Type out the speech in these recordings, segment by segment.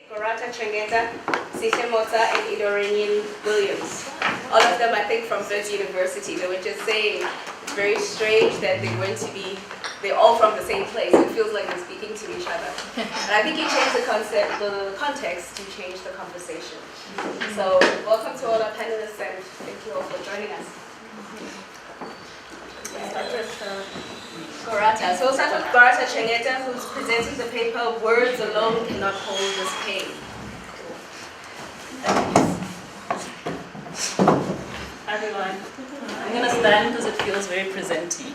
Gorata, Chengeta, Sihle, Motsa, and Idorenyin Williams. All of them, I think, from Rhodes University. They were just saying it's very strange that they're all from the same place. It feels like they're speaking to each other. And I think you changed the context to change the conversation. So welcome to all our panelists, and thank you all for joining us. Let's start with Gorata. So we'll start with Gorata Chengeta, who's presenting the paper, Words Alone Cannot Hold This Pain. Hi everyone. I'm going to stand because it feels very presenty.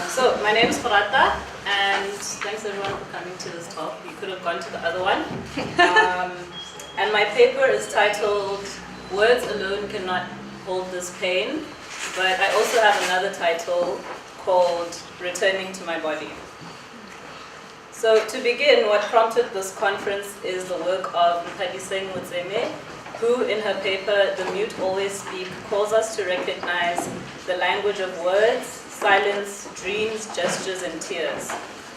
So my name is Gorata, and thanks everyone for coming to this talk. You could have gone to the other one. And my paper is titled Words Alone Cannot Hold This Pain, but I also have another title called Returning to My Body. So to begin, what prompted this conference is the work of Motsa, who in her paper, The Mute Always Speak, calls us to recognize the language of words, silence, dreams, gestures, and tears.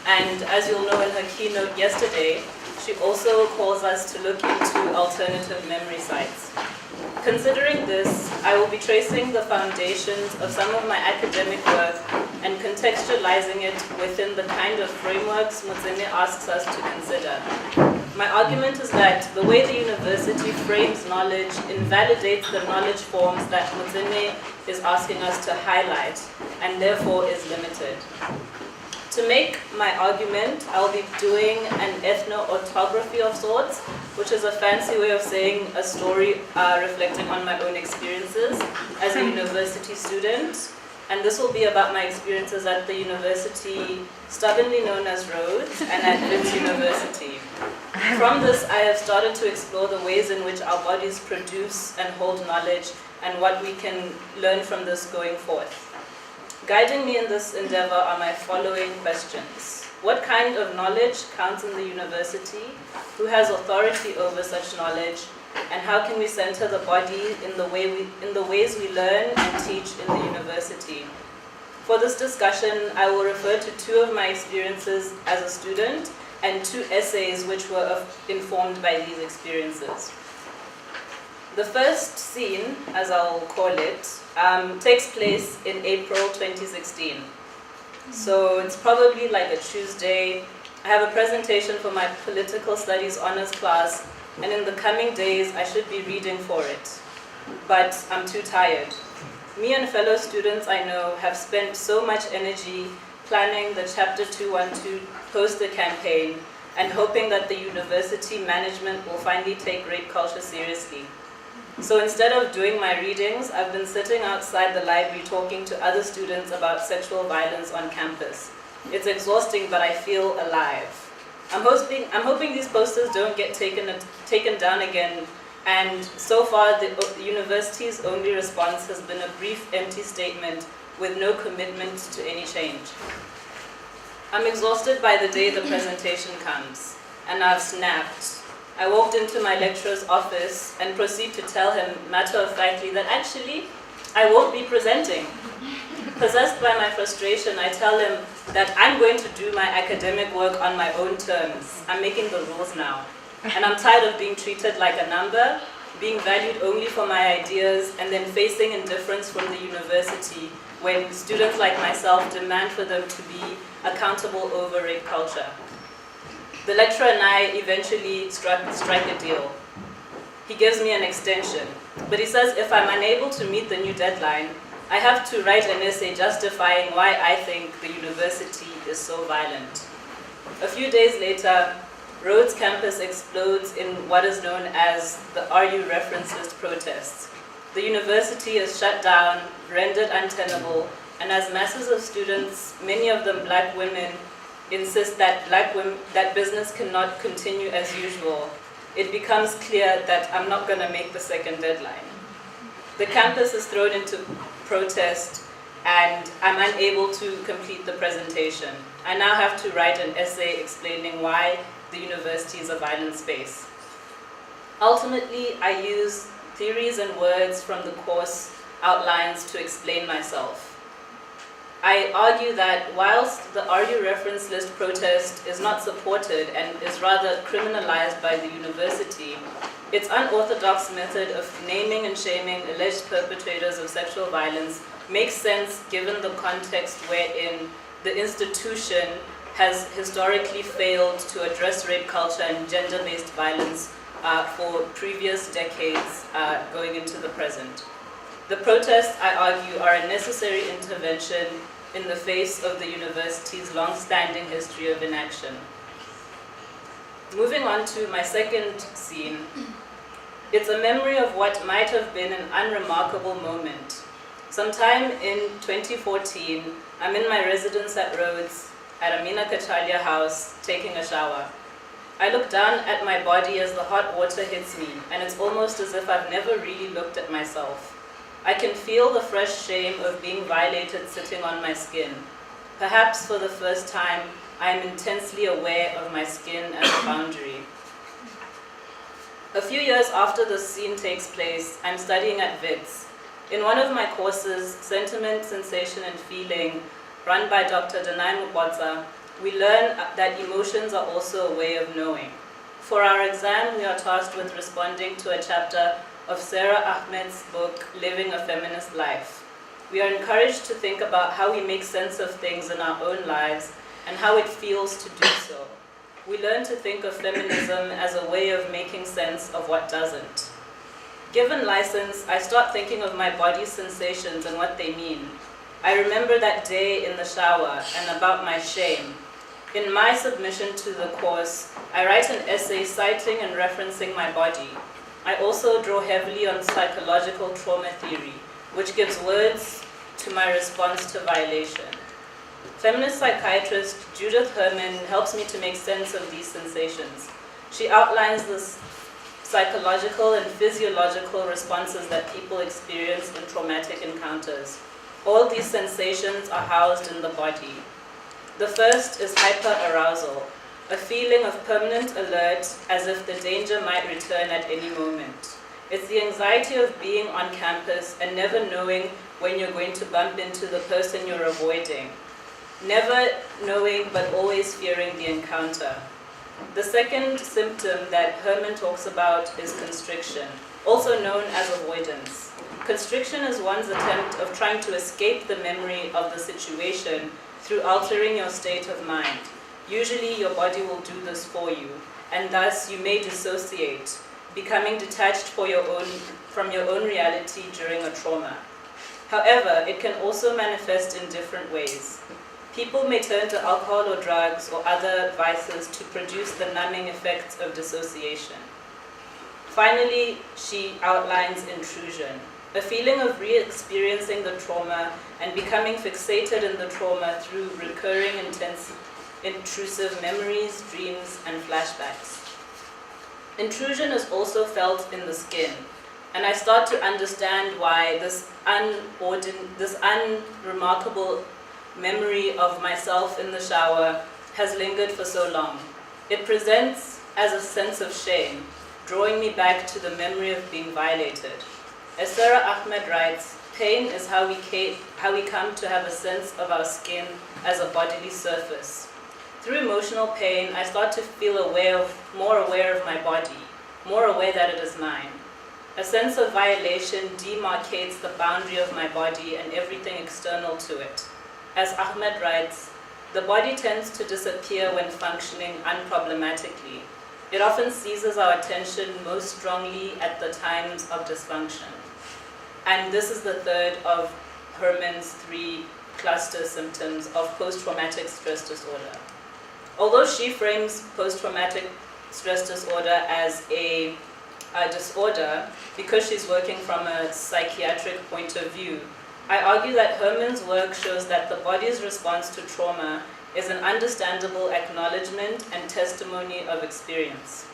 And as you'll know in her keynote yesterday, she also calls us to look into alternative memory sites. Considering this, I will be tracing the foundations of some of my academic work and contextualizing it within the kind of frameworks Motsa asks us to consider. My argument is that the way the university frames knowledge invalidates the knowledge forms that Motsa is asking us to highlight, and therefore is limited. To make my argument, I'll be doing an ethno-autography of sorts, which is a fancy way of saying a story reflecting on my own experiences as a university student. And this will be about my experiences at the university stubbornly known as Rhodes and at Wits University. From this, I have started to explore the ways in which our bodies produce and hold knowledge and what we can learn from this going forth. Guiding me in this endeavor are my following questions. What kind of knowledge counts in the university? Who has authority over such knowledge? And how can we center the body in the ways we learn and teach in the university? For this discussion, I will refer to two of my experiences as a student and two essays which were informed by these experiences. The first scene, as I'll call it, takes place in April 2016. So it's probably like a Tuesday. I have a presentation for my political studies honors class, and in the coming days I should be reading for it. But I'm too tired. Me and fellow students I know have spent so much energy planning the Chapter 212 poster campaign and hoping that the university management will finally take rape culture seriously. So instead of doing my readings, I've been sitting outside the library talking to other students about sexual violence on campus. It's exhausting, but I feel alive. I'm hoping these posters don't get taken down again, and so far the university's only response has been a brief, empty statement with no commitment to any change. I'm exhausted by the day the presentation comes, and I've snapped. I walked into my lecturer's office and proceed to tell him matter-of-factly that actually, I won't be presenting. Possessed by my frustration, I tell him that I'm going to do my academic work on my own terms. I'm making the rules now. And I'm tired of being treated like a number, being valued only for my ideas, and then facing indifference from the university when students like myself demand for them to be accountable over rape culture. The lecturer and I eventually strike a deal. He gives me an extension, but he says if I'm unable to meet the new deadline, I have to write an essay justifying why I think the university is so violent. A few days later, Rhodes campus explodes in what is known as the RU references protests. The university is shut down, rendered untenable, and as masses of students, many of them black women, insist that business cannot continue as usual, it becomes clear that I'm not going to make the second deadline. The campus is thrown into protest, and I'm unable to complete the presentation. I now have to write an essay explaining why the university is a violent space. Ultimately, I use theories and words from the course outlines to explain myself. I argue that whilst the RU reference list protest is not supported and is rather criminalized by the university, its unorthodox method of naming and shaming alleged perpetrators of sexual violence makes sense given the context wherein the institution has historically failed to address rape culture and gender-based violence for previous decades going into the present. The protests, I argue, are a necessary intervention in the face of the university's long-standing history of inaction. Moving on to my second scene, it's a memory of what might have been an unremarkable moment. Sometime in 2014, I'm in my residence at Rhodes at Amina Kachalia house taking a shower. I look down at my body as the hot water hits me, and it's almost as if I've never really looked at myself. I can feel the fresh shame of being violated sitting on my skin. Perhaps for the first time, I am intensely aware of my skin as a boundary. A few years after the scene takes place, I'm studying at Wits. In one of my courses, Sentiment, Sensation and Feeling, run by Dr. Motsa, we learn that emotions are also a way of knowing. For our exam, we are tasked with responding to a chapter of Sarah Ahmed's book, Living a Feminist Life. We are encouraged to think about how we make sense of things in our own lives and how it feels to do so. We learn to think of feminism as a way of making sense of what doesn't. Given license, I start thinking of my body's sensations and what they mean. I remember that day in the shower and about my shame. In my submission to the course, I write an essay citing and referencing my body. I also draw heavily on psychological trauma theory, which gives words to my response to violation. Feminist psychiatrist Judith Herman helps me to make sense of these sensations. She outlines the psychological and physiological responses that people experience in traumatic encounters. All these sensations are housed in the body. The first is hyperarousal, a feeling of permanent alert as if the danger might return at any moment. It's the anxiety of being on campus and never knowing when you're going to bump into the person you're avoiding. Never knowing but always fearing the encounter. The second symptom that Herman talks about is constriction, also known as avoidance. Constriction is one's attempt of trying to escape the memory of the situation through altering your state of mind. Usually your body will do this for you, and thus you may dissociate, becoming detached from your own reality during a trauma. However, it can also manifest in different ways. People may turn to alcohol or drugs or other vices to produce the numbing effects of dissociation. Finally, she outlines intrusion, a feeling of re-experiencing the trauma and becoming fixated in the trauma through recurring intrusive memories, dreams, and flashbacks. Intrusion is also felt in the skin, and I start to understand why this unremarkable memory of myself in the shower has lingered for so long. It presents as a sense of shame, drawing me back to the memory of being violated. As Sarah Ahmed writes, pain is how we come to have a sense of our skin as a bodily surface. Through emotional pain, I start to feel more aware of my body, more aware that it is mine. A sense of violation demarcates the boundary of my body and everything external to it. As Ahmed writes, the body tends to disappear when functioning unproblematically. It often seizes our attention most strongly at the times of dysfunction. And this is the third of Herman's 3 cluster symptoms of post-traumatic stress disorder. Although she frames post-traumatic stress disorder as a disorder because she's working from a psychiatric point of view, I argue that Herman's work shows that the body's response to trauma is an understandable acknowledgement and testimony of experience.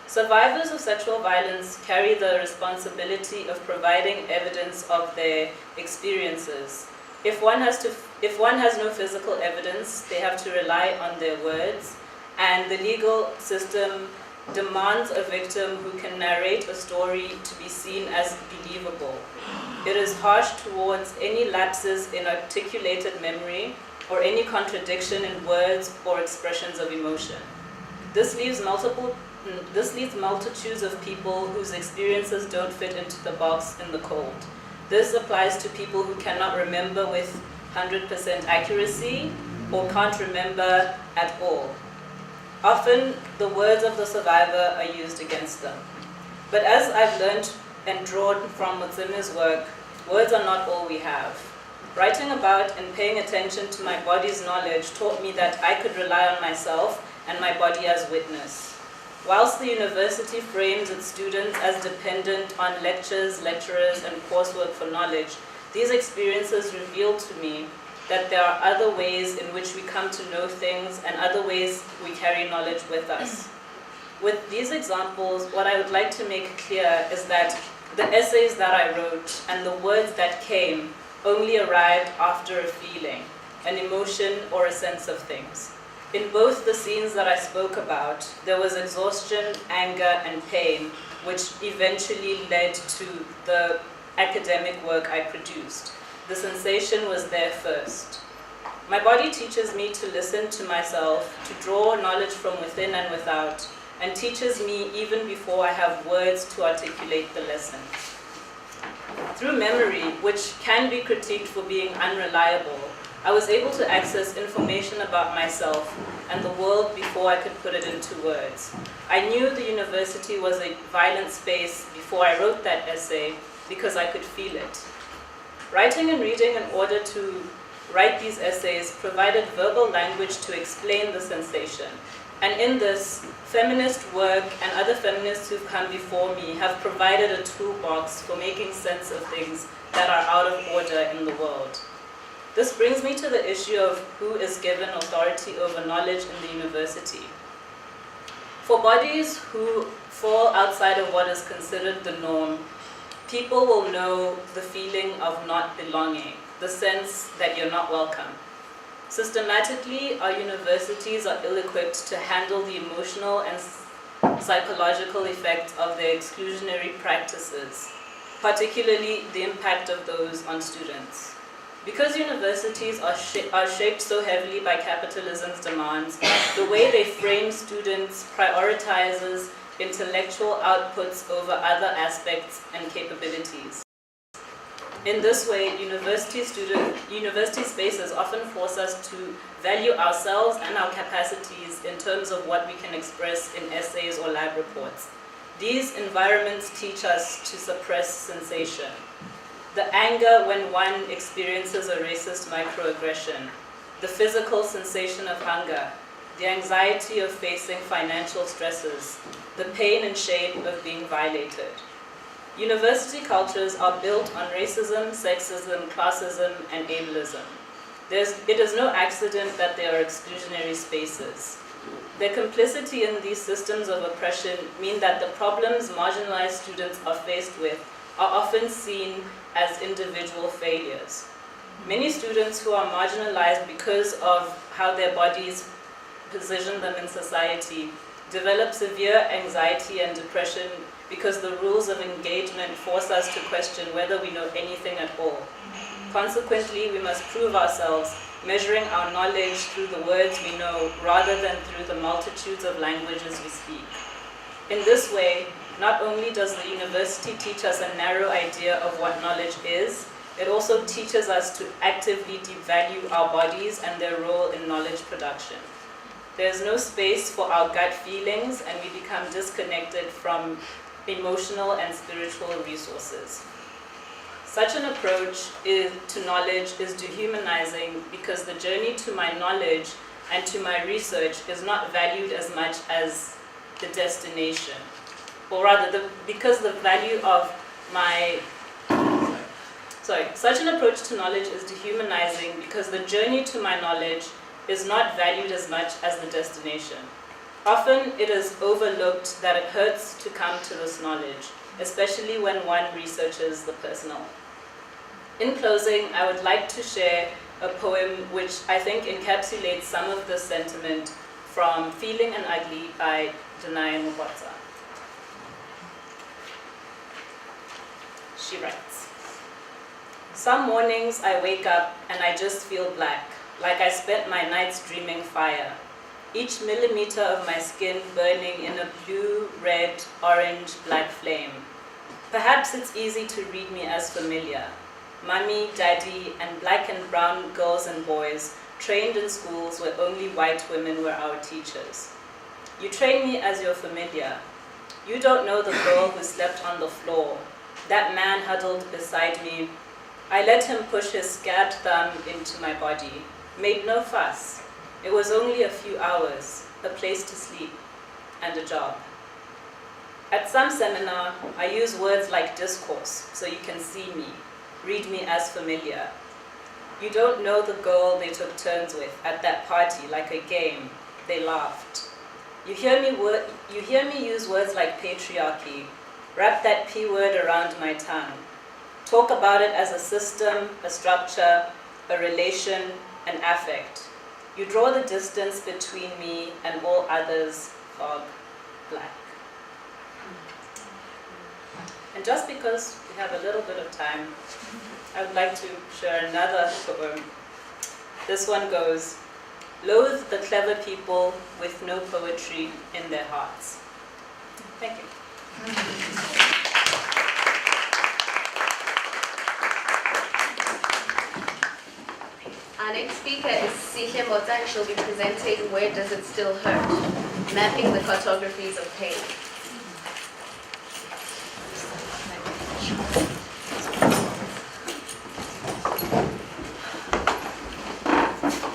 Survivors of sexual violence carry the responsibility of providing evidence of their experiences. If one has no physical evidence, they have to rely on their words, and the legal system demands a victim who can narrate a story to be seen as believable. It is harsh towards any lapses in articulated memory or any contradiction in words or expressions of emotion. This leaves multitudes of people whose experiences don't fit into the box in the cold. This applies to people who cannot remember with 100% accuracy or can't remember at all. Often, the words of the survivor are used against them. But as I've learned and drawn from Motsa's work, words are not all we have. Writing about and paying attention to my body's knowledge taught me that I could rely on myself and my body as witness. Whilst the university frames its students as dependent on lectures, lecturers, and coursework for knowledge, these experiences revealed to me that there are other ways in which we come to know things and other ways we carry knowledge with us. With these examples, what I would like to make clear is that the essays that I wrote and the words that came only arrived after a feeling, an emotion, or a sense of things. In both the scenes that I spoke about, there was exhaustion, anger, and pain, which eventually led to the academic work I produced. The sensation was there first. My body teaches me to listen to myself, to draw knowledge from within and without, and teaches me even before I have words to articulate the lesson. Through memory, which can be critiqued for being unreliable, I was able to access information about myself and the world before I could put it into words. I knew the university was a violent space before I wrote that essay because I could feel it. Writing and reading in order to write these essays provided verbal language to explain the sensation. And in this, feminist work and other feminists who've come before me have provided a toolbox for making sense of things that are out of order in the world. This brings me to the issue of who is given authority over knowledge in the university. For bodies who fall outside of what is considered the norm, people will know the feeling of not belonging, the sense that you're not welcome. Systematically, our universities are ill-equipped to handle the emotional and psychological effects of their exclusionary practices, particularly the impact of those on students. Because universities are shaped so heavily by capitalism's demands, the way they frame students prioritizes intellectual outputs over other aspects and capabilities. In this way, university spaces often force us to value ourselves and our capacities in terms of what we can express in essays or lab reports. These environments teach us to suppress sensation. The anger when one experiences a racist microaggression, the physical sensation of hunger, the anxiety of facing financial stresses, the pain and shame of being violated. University cultures are built on racism, sexism, classism, and ableism. It is no accident that they are exclusionary spaces. Their complicity in these systems of oppression mean that the problems marginalized students are faced with are often seen as individual failures. Many students who are marginalized because of how their bodies position them in society develop severe anxiety and depression because the rules of engagement force us to question whether we know anything at all. Consequently, we must prove ourselves, measuring our knowledge through the words we know rather than through the multitudes of languages we speak. In this way, not only does the university teach us a narrow idea of what knowledge is, it also teaches us to actively devalue our bodies and their role in knowledge production. There is no space for our gut feelings, and we become disconnected from emotional and spiritual resources. Such an approach to knowledge is dehumanizing because the journey to my knowledge and to my research is not valued as much as the destination. Or rather, because the value of such an approach to knowledge is dehumanizing because the journey to my knowledge is not valued as much as the destination. Often it is overlooked that it hurts to come to this knowledge, especially when one researches the personal. In closing, I would like to share a poem which I think encapsulates some of the sentiment from Feeling and Ugly by denying Motsa. She writes, "Some mornings I wake up and I just feel black, like I spent my nights dreaming fire. Each millimeter of my skin burning in a blue, red, orange, black flame. Perhaps it's easy to read me as familiar. Mommy, daddy, and black and brown girls and boys trained in schools where only white women were our teachers. You train me as your familiar. You don't know the girl who slept on the floor, that man huddled beside me. I let him push his scabbed thumb into my body, made no fuss. It was only a few hours, a place to sleep, and a job. At some seminar, I use words like discourse so you can see me, read me as familiar. You don't know the girl they took turns with at that party like a game. They laughed. You hear me use words like patriarchy, wrap that P word around my tongue, talk about it as a system, a structure, a relation, an affect. You draw the distance between me and all others, fog, black." And just because we have a little bit of time, I would like to share another poem. This one goes, "Loathe the clever people with no poetry in their hearts." Thank you. Our next speaker is Sihle, and she'll be presenting Where Does It Still Hurt? Mapping the Cartographies of Pain.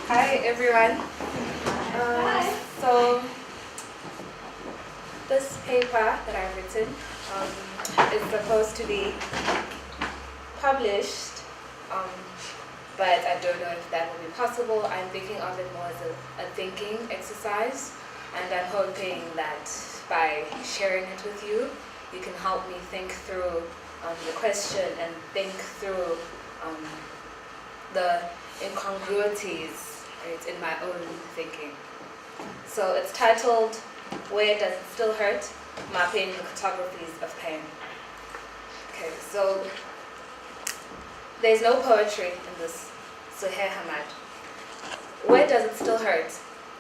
Hi everyone. So this paper that I've written is supposed to be published, but I don't know if that will be possible. I'm thinking of it more as a thinking exercise, and I'm hoping that by sharing it with you, you can help me think through the question and think through the incongruities in my own thinking. So it's titled, Where Does It Still Hurt? Mapping the Cartographies of Pain. Okay, so there's no poetry in this, Suhair Hamad. Where does it still hurt?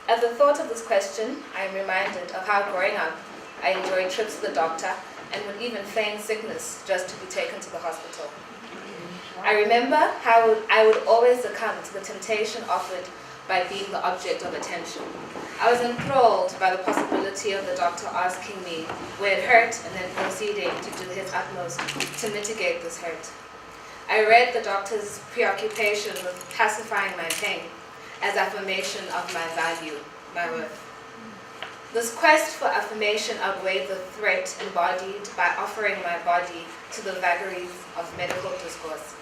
At the thought of this question, I am reminded of how growing up, I enjoyed trips to the doctor and would even feign sickness just to be taken to the hospital. I remember how I would always succumb to the temptation offered by being the object of attention. I was enthralled by the possibility of the doctor asking me where it hurt and then proceeding to do his utmost to mitigate this hurt. I read the doctor's preoccupation with pacifying my pain as affirmation of my value, my worth. This quest for affirmation outweighed the threat embodied by offering my body to the vagaries of medical discourse.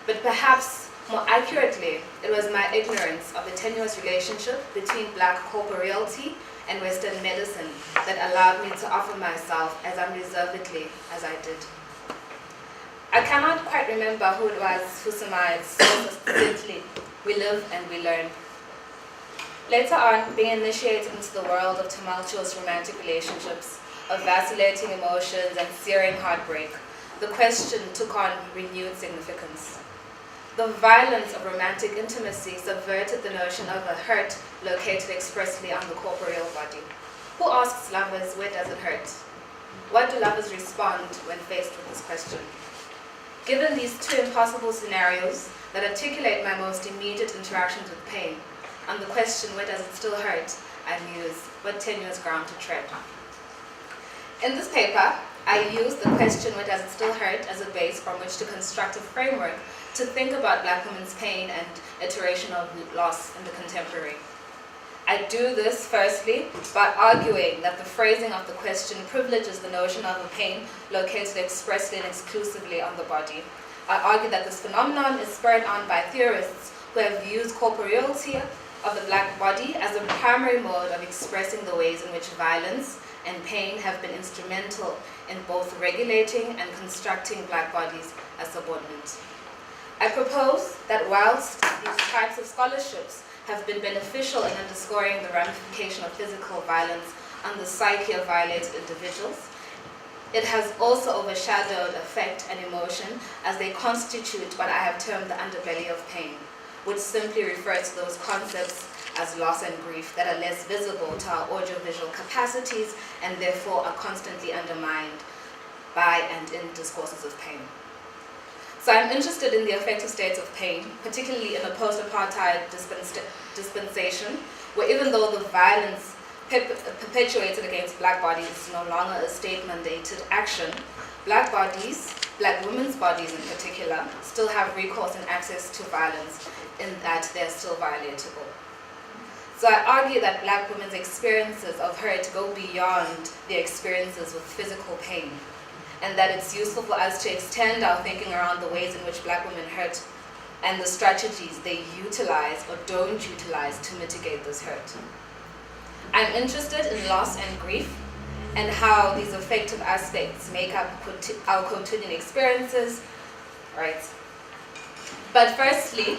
But perhaps more accurately, it was my ignorance of the tenuous relationship between black corporeality and Western medicine that allowed me to offer myself as unreservedly as I did. I cannot quite remember who it was who surmised so succinctly, "We live and we learn." Later on, being initiated into the world of tumultuous romantic relationships, of vacillating emotions and searing heartbreak, the question took on renewed significance. The violence of romantic intimacy subverted the notion of a hurt located expressly on the corporeal body. Who asks lovers, where does it hurt? What do lovers respond when faced with this question? Given these two impossible scenarios that articulate my most immediate interactions with pain, on the question, where does it still hurt, I muse, what tenuous ground to tread. In this paper, I use the question, where does it still hurt, as a base from which to construct a framework to think about Black women's pain and iteration of loss in the contemporary. I do this firstly by arguing that the phrasing of the question privileges the notion of a pain located expressly and exclusively on the body. I argue that this phenomenon is spurred on by theorists who have used corporeality of the Black body as a primary mode of expressing the ways in which violence and pain have been instrumental in both regulating and constructing Black bodies as subordinate. I propose that whilst these types of scholarships have been beneficial in underscoring the ramification of physical violence on the psyche of violated individuals. It has also overshadowed affect and emotion as they constitute what I have termed the underbelly of pain, which simply refers to those concepts as loss and grief that are less visible to our audiovisual capacities and therefore are constantly undermined by and in discourses of pain. So I'm interested in the affective states of pain, particularly in a post-apartheid dispensation, where even though the violence perpetuated against black bodies is no longer a state-mandated action, black bodies, black women's bodies in particular, still have recourse and access to violence in that they're still violatable. So I argue that black women's experiences of hurt go beyond their experiences with physical pain, and that it's useful for us to extend our thinking around the ways in which black women hurt and the strategies they utilize or don't utilize to mitigate this hurt. I'm interested in loss and grief and how these affective aspects make up our quotidian experiences, right? But firstly,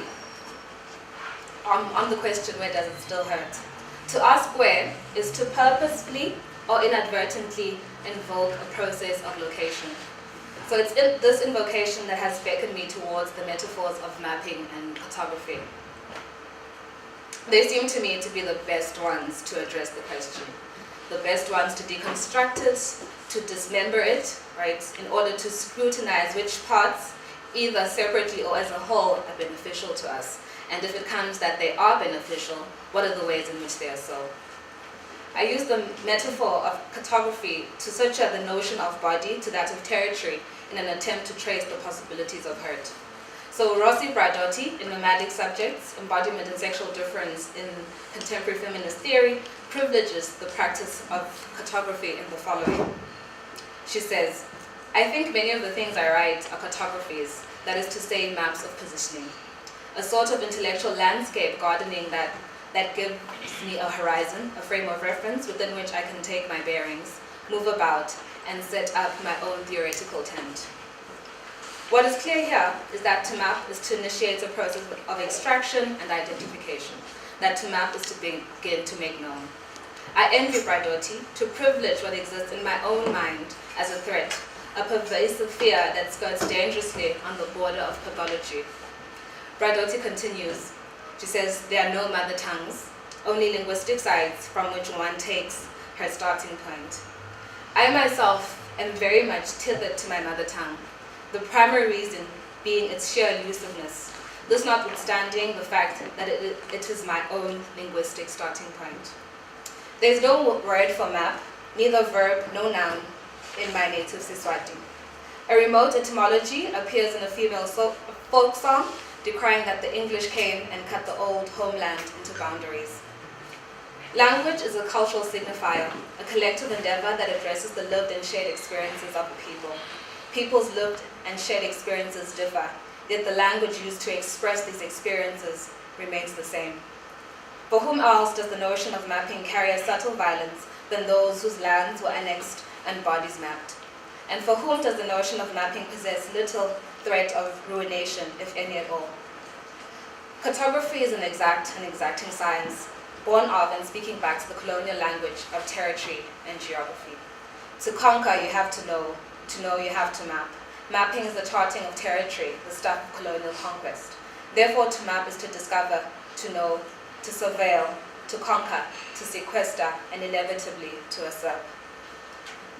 on the question, where does it still hurt? To ask where is to purposefully or inadvertently invoke a process of location. So it's this invocation that has beckoned me towards the metaphors of mapping and cartography. They seem to me to be the best ones to address the question, the best ones to deconstruct it, to dismember it, right, in order to scrutinize which parts, either separately or as a whole, are beneficial to us. And if it comes that they are beneficial, what are the ways in which they are so? I use the metaphor of cartography to search out the notion of body to that of territory in an attempt to trace the possibilities of hurt. So Rossi Bradotti, in Nomadic Subjects, Embodiment and Sexual Difference in Contemporary Feminist Theory, privileges the practice of cartography in the following. She says, I think many of the things I write are cartographies, that is to say, maps of positioning. A sort of intellectual landscape gardening that gives me a horizon, a frame of reference within which I can take my bearings, move about, and set up my own theoretical tent. What is clear here is that to map is to initiate a process of extraction and identification, that to map is to begin to make known. I envy Bradotti to privilege what exists in my own mind as a threat, a pervasive fear that skirts dangerously on the border of pathology. Bradotti continues. She says, there are no mother tongues, only linguistic sites from which one takes her starting point. I myself am very much tethered to my mother tongue, the primary reason being its sheer elusiveness, this notwithstanding the fact that it is my own linguistic starting point. There is no word for map, neither verb nor noun in my native Siswati. A remote etymology appears in a female folk song decrying that the English came and cut the old homeland into boundaries. Language is a cultural signifier, a collective endeavor that addresses the lived and shared experiences of a people. People's lived and shared experiences differ, yet the language used to express these experiences remains the same. For whom else does the notion of mapping carry a subtle violence than those whose lands were annexed and bodies mapped? And for whom does the notion of mapping possess little threat of ruination, if any at all? Cartography is an exact and exacting science, born of and speaking back to the colonial language of territory and geography. To conquer, you have to know you have to map. Mapping is the charting of territory, the stuff of colonial conquest. Therefore, to map is to discover, to know, to surveil, to conquer, to sequester, and inevitably to usurp.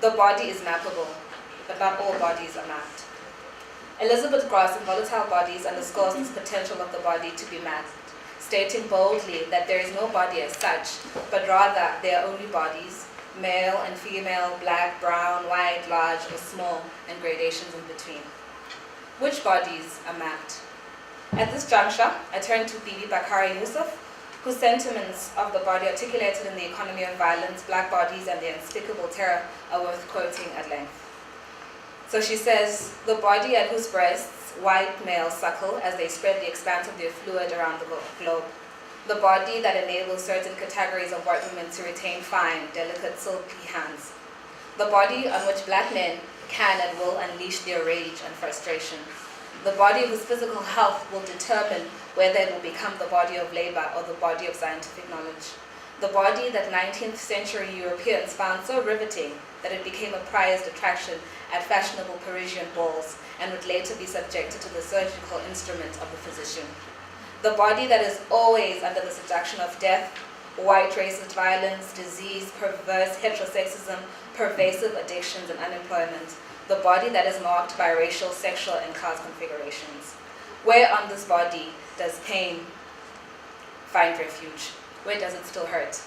The body is mappable, but not all bodies are mapped. Elizabeth Gross in Volatile Bodies underscores this potential of the body to be mapped, stating boldly that there is no body as such, but rather there are only bodies, male and female, black, brown, white, large or small, and gradations in between. Which bodies are mapped? At this juncture, I turn to Bibi Bakari Yusuf, whose sentiments of the body articulated in The Economy of Violence, Black Bodies and the Unspeakable Terror are worth quoting at length. So she says, the body at whose breasts white males suckle as they spread the expanse of their fluid around the globe. The body that enables certain categories of white women to retain fine, delicate, silky hands. The body on which black men can and will unleash their rage and frustration. The body whose physical health will determine whether it will become the body of labor or the body of scientific knowledge. the body that 19th century Europeans found so riveting that it became a prized attraction at fashionable Parisian balls and would later be subjected to the surgical instruments of the physician. The body that is always under the seduction of death, white racist violence, disease, perverse heterosexism, pervasive addictions, and unemployment. The body that is marked by racial, sexual, and class configurations. Where on this body does pain find refuge? Where does it still hurt?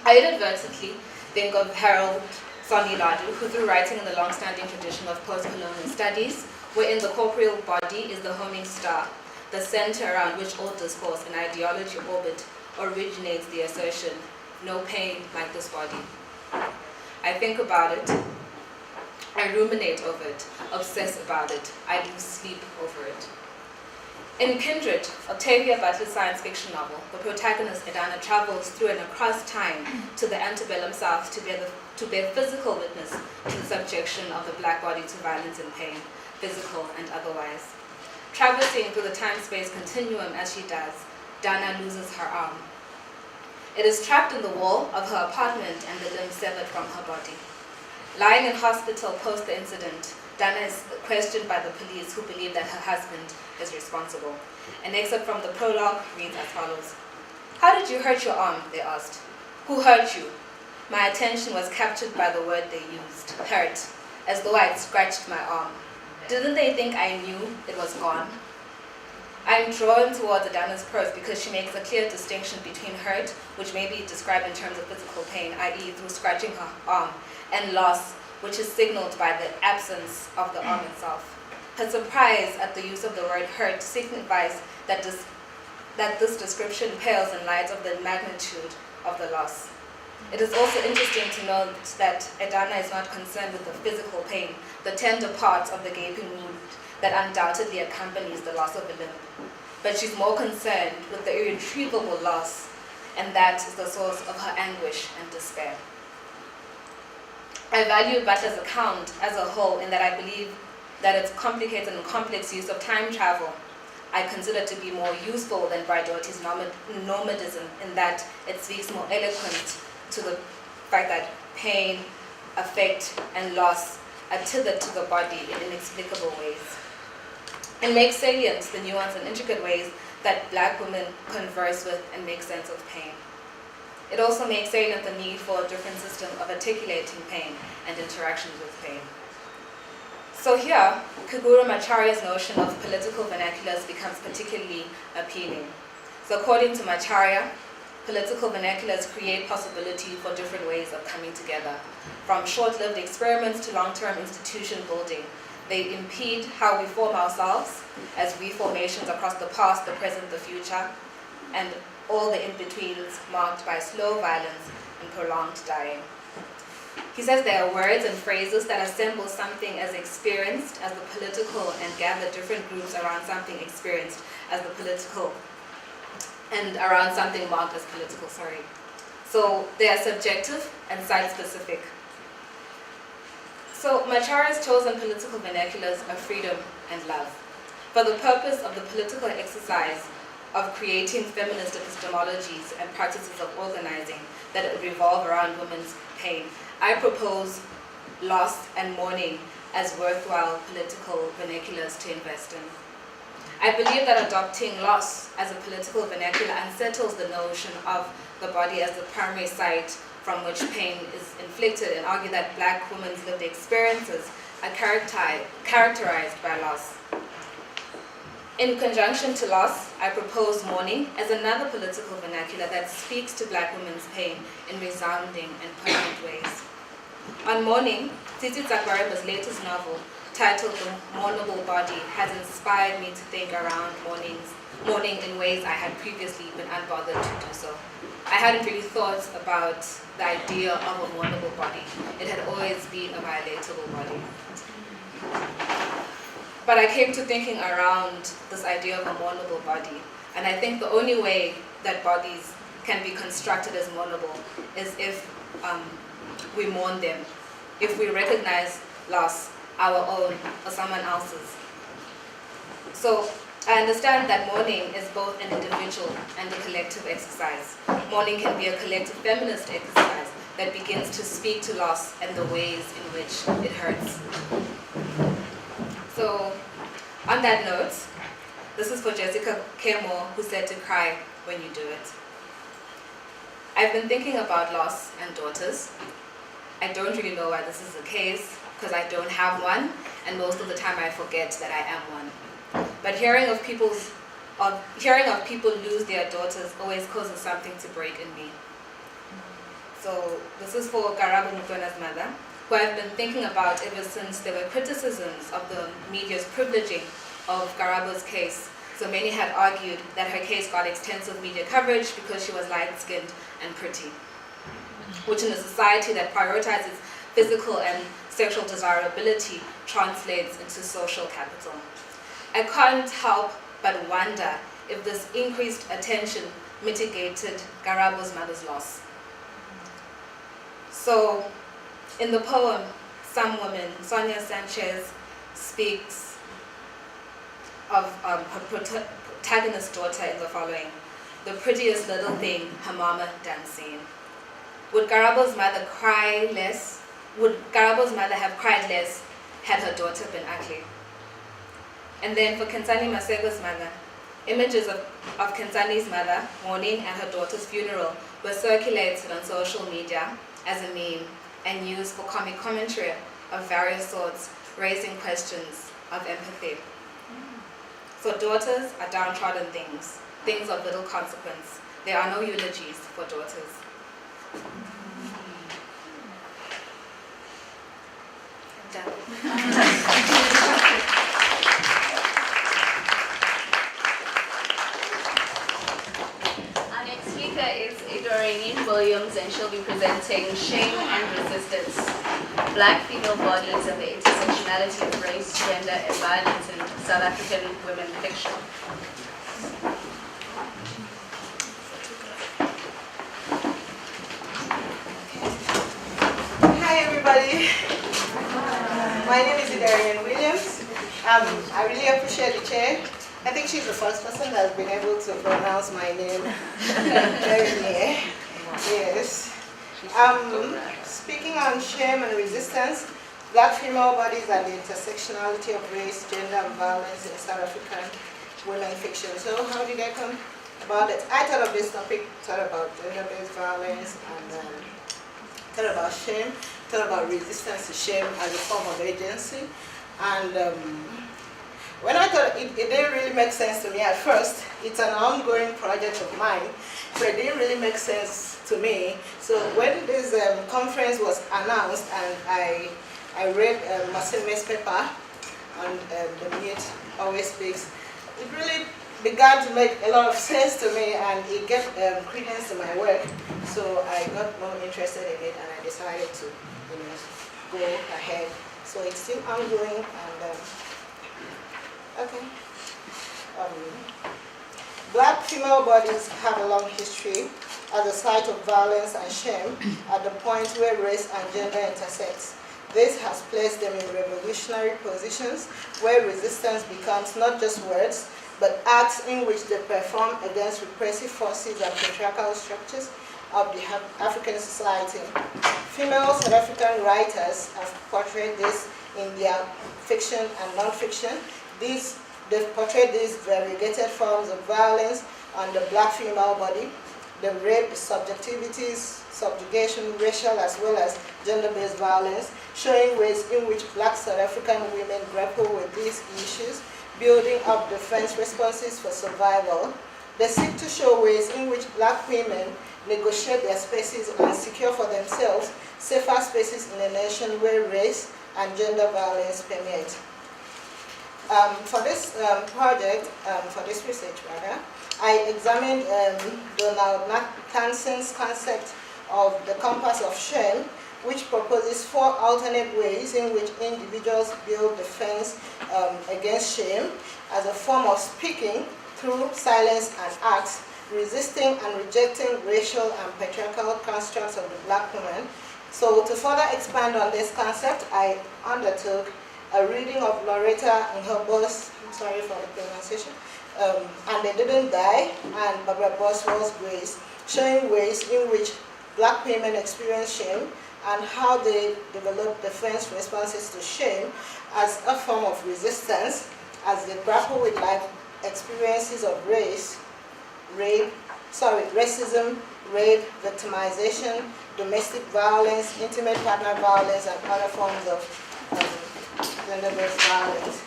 I inadvertently think of Harold Soniladu, who through writing in the long-standing tradition of post-colonial studies, wherein the corporeal body is the homing star, the center around which all discourse and ideology orbit, originates the assertion, no pain like this body. I think about it, I ruminate over it, obsess about it, I lose sleep over it. In Kindred, Octavia Butler's science fiction novel, the protagonist Edana travels through and across time to the antebellum South to bear physical witness to the subjection of the black body to violence and pain, physical and otherwise. Traversing through the time-space continuum as she does, Dana loses her arm. It is trapped in the wall of her apartment and the limb severed from her body. Lying in hospital post the incident, Dana is questioned by the police who believe that her husband is responsible. An excerpt from the prologue reads as follows. "How did you hurt your arm?" they asked. "Who hurt you?" My attention was captured by the word they used, hurt, as though I'd scratched my arm. Didn't they think I knew it was gone? I'm drawn towards Adana's prose because she makes a clear distinction between hurt, which may be described in terms of physical pain, i.e. through scratching her arm, and loss, which is signaled by the absence of the arm itself. Her surprise at the use of the word hurt signifies that this description pales in light of the magnitude of the loss. It is also interesting to note that Edana is not concerned with the physical pain, the tender parts of the gaping wound that undoubtedly accompanies the loss of a limb. But she's more concerned with the irretrievable loss, and that is the source of her anguish and despair. I value Butler's account as a whole in that I believe that its complicated and complex use of time travel I consider to be more useful than Braidotti's nomadism in that it speaks more eloquent to the fact that pain, affect, and loss are tethered to the body in inexplicable ways. It makes salient the nuanced and intricate ways that black women converse with and make sense of pain. It also makes salient the need for a different system of articulating pain and interactions with pain. So here, Kaguru Macharya's notion of political vernaculars becomes particularly appealing. So according to Macharya, political vernaculars create possibility for different ways of coming together. From short-lived experiments to long-term institution building, they impede how we form ourselves as reformations across the past, the present, the future, and all the in-betweens marked by slow violence and prolonged dying. He says there are words and phrases that assemble something as experienced as the political and gather different groups around something experienced as the political and around something marked as political, So they are subjective and site-specific. So Macharya's chosen political vernaculars are freedom and love. For the purpose of the political exercise of creating feminist epistemologies and practices of organizing that revolve around women's pain, I propose loss and mourning as worthwhile political vernaculars to invest in. I believe that adopting loss as a political vernacular unsettles the notion of the body as the primary site from which pain is inflicted, and argue that black women's lived experiences are characterized by loss. In conjunction to loss, I propose mourning as another political vernacular that speaks to black women's pain in resounding and permanent ways. On mourning, Titi Zakwareba's latest novel, titled The Mournable Body, has inspired me to think around mourning in ways I had previously been unbothered to do so. I hadn't really thought about the idea of a mournable body. It had always been a violatable body. But I came to thinking around this idea of a mournable body, and I think the only way that bodies can be constructed as mournable is if we mourn them, if we recognize loss, our own or someone else's. So I understand that mourning is both an individual and a collective exercise. mourning can be a collective feminist exercise that begins to speak to loss and the ways in which it hurts. So, on that note, this is for Jessica Kemo, who said to cry when you do it. I've been thinking about loss and daughters. I don't really know why this is the case, because I don't have one, and most of the time I forget that I am one. But hearing of people lose their daughters always causes something to break in me. So this is for Garaba Mutwena's mother, who I've been thinking about ever since there were criticisms of the media's privileging of Garaba's case. So many had argued that her case got extensive media coverage because she was light-skinned and pretty, which in a society that prioritizes physical and sexual desirability translates into social capital. I can't help but wonder if this increased attention mitigated Garaba's mother's loss. So, in the poem, Some Woman, Sonia Sanchez speaks of her protagonist's daughter in the following: the prettiest little thing her mama done seen. Would Garaba's mother cry less? Would Garaba's mother have cried less had her daughter been ugly? And then for Kensani Masego's mother, images of Kensani's mother mourning at her daughter's funeral were circulated on social media as a meme and used for comic commentary of various sorts, raising questions of empathy. So daughters are downtrodden things, things of little consequence. There are no eulogies for daughters. Our next speaker is Idorenyin Williams, and she'll be presenting Shame and Resistance, Black Female Bodies and the Intersectionality of Race, Gender, and Violence in South African Women Fiction. Hi everybody. My name is Idorenyin Williams. I really appreciate the chair. I think she's the first person that's been able to pronounce my name very near. Yes. Speaking on shame and resistance, Black female bodies and the intersectionality of race, gender, and violence in South African women fiction. So how did I come about it? I thought of this topic, thought about gender-based violence, and thought about shame, thought about resistance to shame as a form of agency. And when I thought it didn't really make sense to me at first. It's an ongoing project of mine, so it didn't really make sense to me. So when this conference was announced and I read Maseme's paper on The Mute Always Speaks, it really began to make a lot of sense to me, and it gave credence to my work. So I got more interested in it, and I decided to go ahead. So it's still ongoing, and okay. Black female bodies have a long history as a site of violence and shame at the point where race and gender intersects. This has placed them in revolutionary positions where resistance becomes not just words, but acts in which they perform against repressive forces and patriarchal structures of the African society. Female South African writers have portrayed this in their fiction and non-fiction. They've portrayed these variegated forms of violence on the black female body, the rape, subjectivities, subjugation, racial as well as gender-based violence, showing ways in which black South African women grapple with these issues, building up defense responses for survival. They seek to show ways in which black women negotiate their spaces and secure for themselves safer spaces in a nation where race and gender violence permeate. For this project, for this research rather, I examined Donald Nathanson's concept of the compass of shame, which proposes 4 alternate ways in which individuals build defense against shame as a form of speaking through silence and acts, resisting and rejecting racial and patriarchal constructs of the black woman. So to further expand on this concept, I undertook a reading of Loretta Nghobo's, I'm sorry for the pronunciation, and They Didn't Die, and Barbara Boswell's Grace, showing ways in which Black women experience shame and how they develop defense responses to shame as a form of resistance as they grapple with life experiences of racism, rape, victimization, domestic violence, intimate partner violence, and other forms of gender-based violence.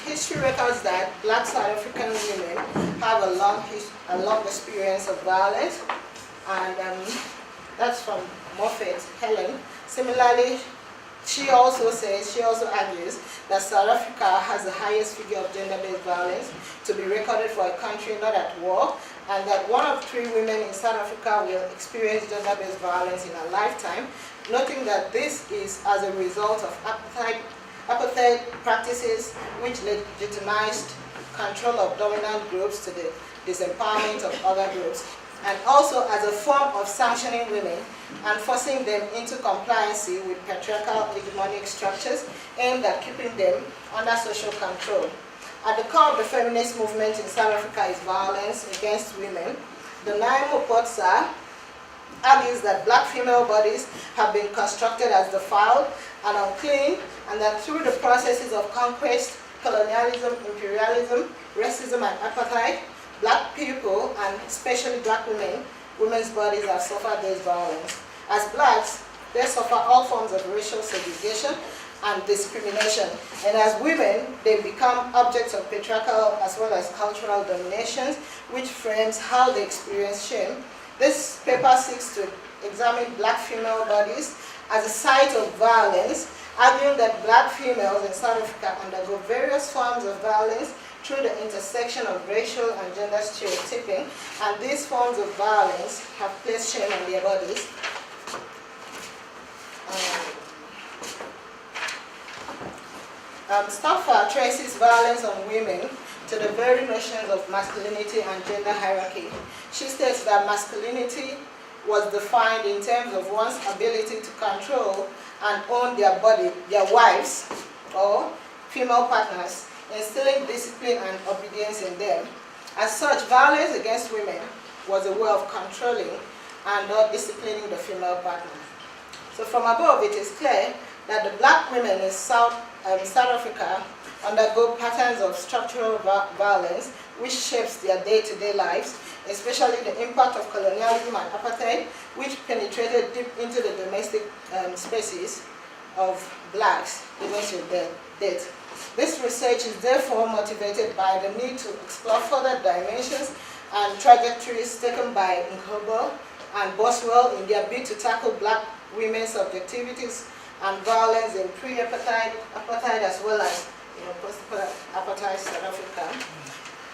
History records that Black South African women have a long experience of violence, and that's from Moffat Helen. Similarly, she also argues that South Africa has the highest figure of gender-based violence to be recorded for a country not at war, and that 1 of 3 women in South Africa will experience gender-based violence in a lifetime, noting that this is as a result of apartheid practices which legitimized control of dominant groups to the disempowerment of other groups, and also as a form of sanctioning women and forcing them into compliance with patriarchal hegemonic structures aimed at keeping them under social control. At the core of the feminist movement in South Africa is violence against women. The Motsa argues that Black female bodies have been constructed as defiled and unclean, and that through the processes of conquest, colonialism, imperialism, racism, and apartheid, Black people, and especially Black women's bodies have suffered this violence. As Blacks, they suffer all forms of racial segregation and discrimination, and as women, they become objects of patriarchal as well as cultural dominations, which frames how they experience shame. This paper seeks to examine Black female bodies as a site of violence, arguing that Black females in South Africa undergo various forms of violence through the intersection of racial and gender stereotyping, and these forms of violence have placed shame on their bodies. Stafford traces violence on women to the very notions of masculinity and gender hierarchy. She states that masculinity was defined in terms of one's ability to control and own their body, their wives or female partners, instilling discipline and obedience in them. As such, violence against women was a way of controlling and not disciplining the female partner. So from above, it is clear that the Black women in South Africa undergo patterns of structural violence which shapes their day-to-day lives, especially the impact of colonialism and apartheid, which penetrated deep into the domestic spaces of Blacks, even to their death. This research is therefore motivated by the need to explore further dimensions and trajectories taken by Makhubu and Boswell in their bid to tackle Black women's subjectivities and violence in pre-apartheid, as well as post-apartheid South Africa.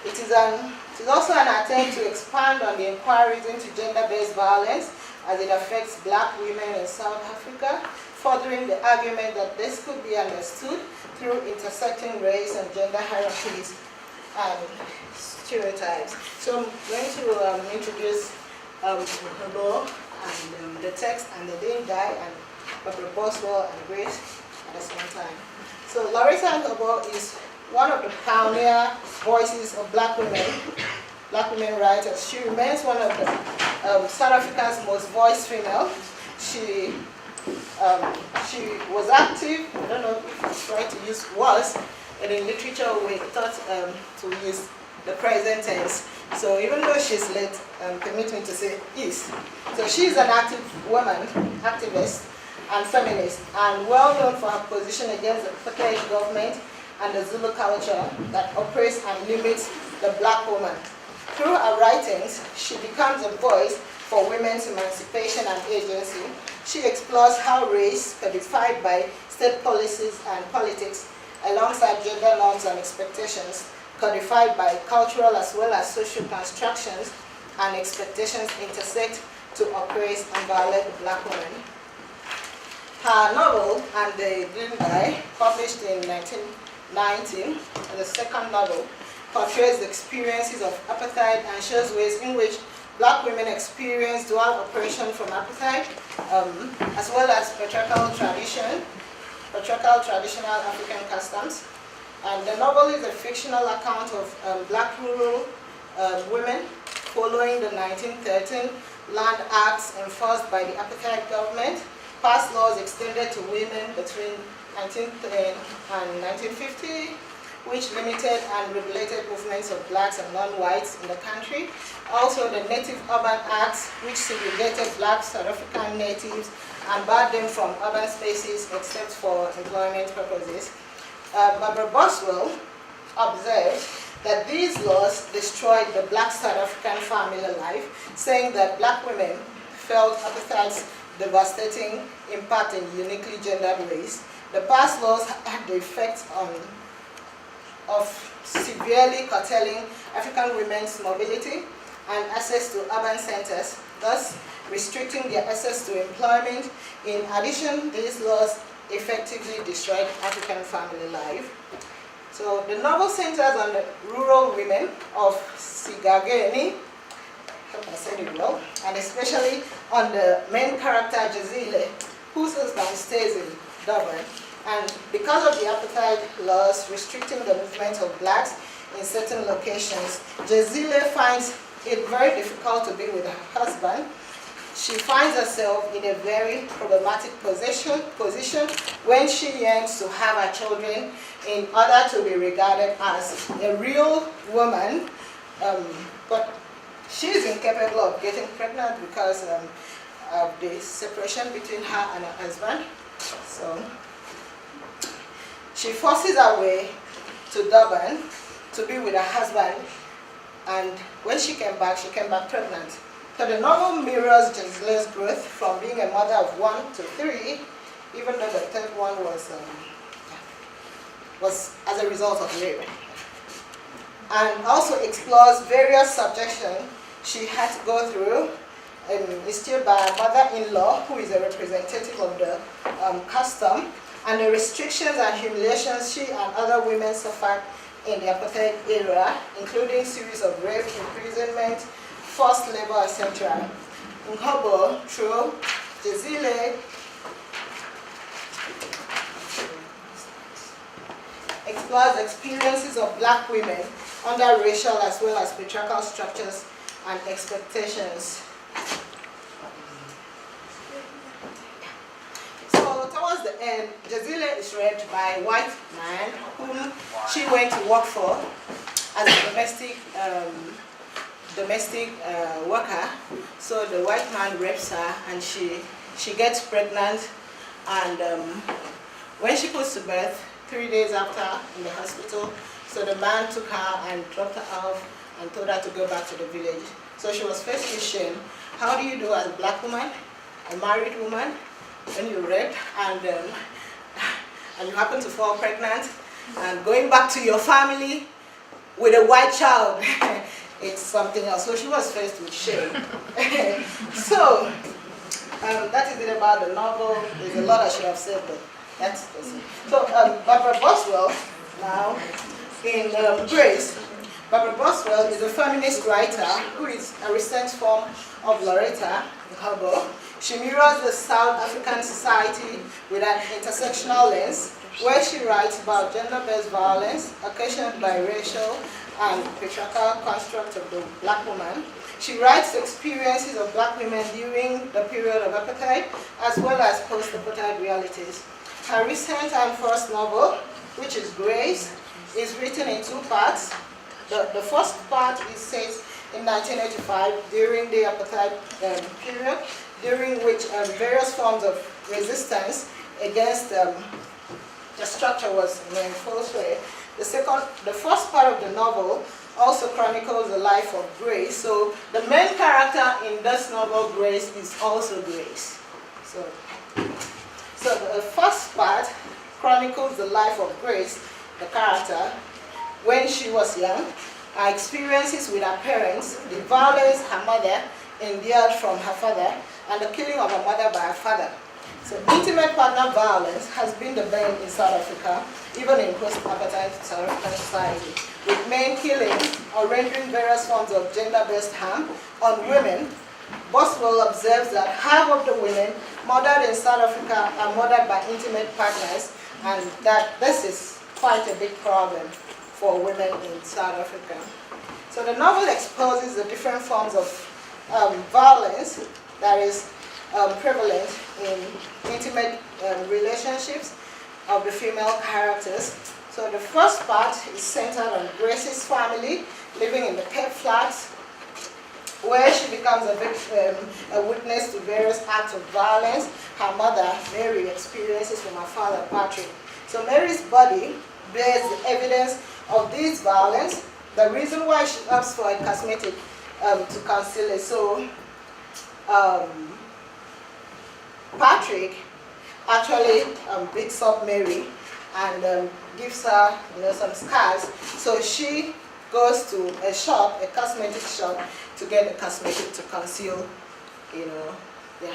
It is also an attempt to expand on the inquiries into gender-based violence as it affects Black women in South Africa, furthering the argument that this could be understood through intersecting race and gender hierarchies and stereotypes. So I'm going to introduce Makhubu and the text, and They Didn't Die, and Barbara Boswell and Grace at the same time. So Loretta Makhubu is one of the pioneer voices of Black women writers. She remains one of the South Africa's most voiced female. She was active, I don't know if it's right to use was, but in literature we thought to use the present tense. So even though she's late, permit me to say is. So she's an active woman, activist, and feminist, and well known for her position against the apartheid government and the Zulu culture that oppresses and limits the Black woman. Through her writings, she becomes a voice for women's emancipation and agency. She explores how race, codified by state policies and politics, alongside gender norms and expectations, codified by cultural as well as social constructions and expectations, intersect to oppress and violate the Black woman. Her novel, And They Didn't Die, published in 1919, the second novel, portrays the experiences of apartheid and shows ways in which Black women experience dual oppression from apartheid, as well as patriarchal traditional African customs. And the novel is a fictional account of black rural women following the 1913 Land Acts enforced by the apartheid government. Past laws extended to women between 1910 and 1950, which limited and regulated movements of blacks and non-whites in the country. Also, the Native Urban Acts, which segregated black South African natives and barred them from urban spaces except for employment purposes. Barbara Boswell observed that these laws destroyed the black South African family life, saying that black women felt apartheid's devastating impact in uniquely gendered ways. The past laws had the effect of severely curtailing African women's mobility and access to urban centers, thus restricting their access to employment. In addition, these laws effectively destroyed African family life. So the novel centers on the rural women of Sigageni, I hope I said it well, and especially on the main character Sihle, whose husband stays in Durban. And because of the apartheid laws restricting the movement of blacks in certain locations, Sihle finds it very difficult to be with her husband. She finds herself in a very problematic position when she yearns to have her children in order to be regarded as a real woman, but she's incapable of getting pregnant because of the separation between her and her husband. So she forces her way to Durban to be with her husband, and when she came back pregnant. So the novel mirrors Sihle's growth from being a mother of 1 to 3, even though the third one was as a result of rape. And also explores various subjections she had to go through, instilled by her mother-in-law, who is a representative of the custom, and the restrictions and humiliations she and other women suffered in the apartheid era, including series of rape, imprisonment, forced labor, etc. Makhubu, through Sihle, explores experiences of black women under racial as well as patriarchal structures and expectations. So towards the end, Sihle is raped by a white man whom she went to work for as a domestic worker. So the white man rapes her and she gets pregnant, and when she puts to birth, 3 days after in the hospital, so the man took her and dropped her off and told her to go back to the village. So she was faced with shame. How do you do as a black woman, a married woman, when you're raped and you happen to fall pregnant and going back to your family with a white child? It's something else. So she was faced with shame. So that is it about the novel. There's a lot I should have said, but that's it. So Barbara Boswell, now in Grace. Barbara Boswell is a feminist writer who is a recent form of Loretta Makhubu. She mirrors the South African society with an intersectional lens, where she writes about gender-based violence occasioned by racial and patriarchal construct of the black woman. She writes the experiences of black women during the period of apartheid, as well as post-apartheid realities. Her recent and first novel, which is Grace, is written in 2 parts. The first part is set in 1985 during the apartheid period, during which various forms of resistance against the structure was in full sway. The first part of the novel also chronicles the life of Grace. So the main character in this novel, Grace, is also Grace. So the first part chronicles the life of Grace, the character, when she was young, her experiences with her parents, the violence her mother endured from her father, and the killing of her mother by her father. So intimate partner violence has been the bane in South Africa, even in post-apartheid South African society, with men killing or rendering various forms of gender-based harm on women. Boswell observes that half of the women murdered in South Africa are murdered by intimate partners, and that this is quite a big problem for women in South Africa. So the novel exposes the different forms of violence that is prevalent in intimate relationships of the female characters. So the first part is centered on Grace's family living in the Cape Flats, where she becomes a witness to various acts of violence her mother, Mary, experiences from her father, Patrick. So Mary's body bears the evidence of this violence, the reason why she opts for a cosmetic to conceal it. So Patrick actually beats up Mary and gives her some scars. So she goes to a shop, a cosmetic shop, to get a cosmetic to conceal, yeah.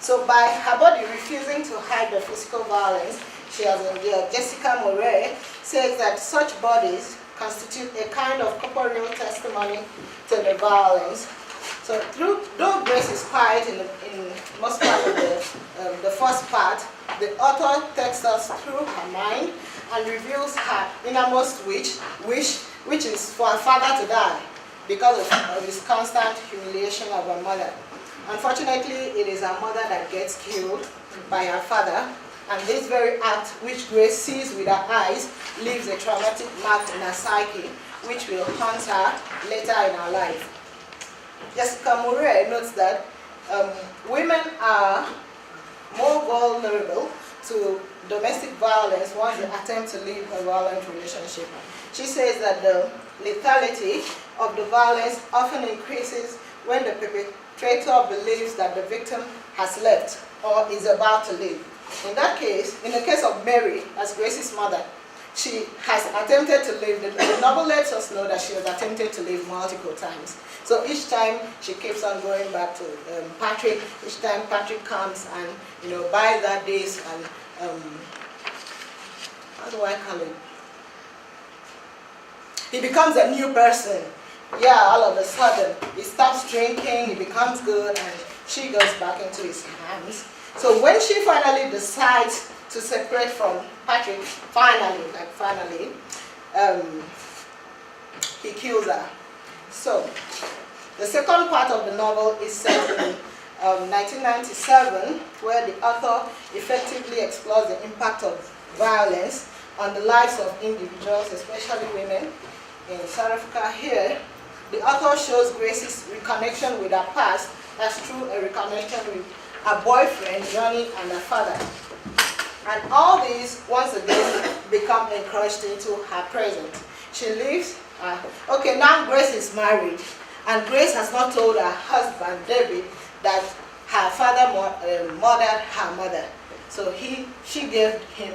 So by her body refusing to hide the physical violence she has endured, Jessica Moray says that such bodies constitute a kind of corporeal testimony to the violence. So though Grace is quiet in most part of the first part, the author takes us through her mind and reveals her innermost wish, which is for her father to die because of his constant humiliation of her mother. Unfortunately, it is her mother that gets killed by her father, and this very act, which Grace sees with her eyes, leaves a traumatic mark in her psyche, which will haunt her later in her life. Jessica Moray notes that women are more vulnerable to domestic violence once they attempt to leave a violent relationship. She says that the lethality of the violence often increases when the perpetrator believes that the victim has left or is about to leave. In that case, in the case of Mary, as Grace's mother, she has attempted to leave. The novel lets us know that she has attempted to leave multiple times. So each time she keeps on going back to Patrick. Each time Patrick comes and buys that days and how do I call it? He becomes a new person. Yeah, all of a sudden he stops drinking, he becomes good, and she goes back into his hands. So when she finally decides to separate from Patrick, finally, he kills her. So the second part of the novel is set in 1997, where the author effectively explores the impact of violence on the lives of individuals, especially women in South Africa. Here, the author shows Grace's reconnection with her past as through a reconnection with her boyfriend, Johnny, and her father. And all these, once again, become encroached into her present. She leaves, okay, now Grace is married, and Grace has not told her husband, David, that her father murdered her mother. So she gave him,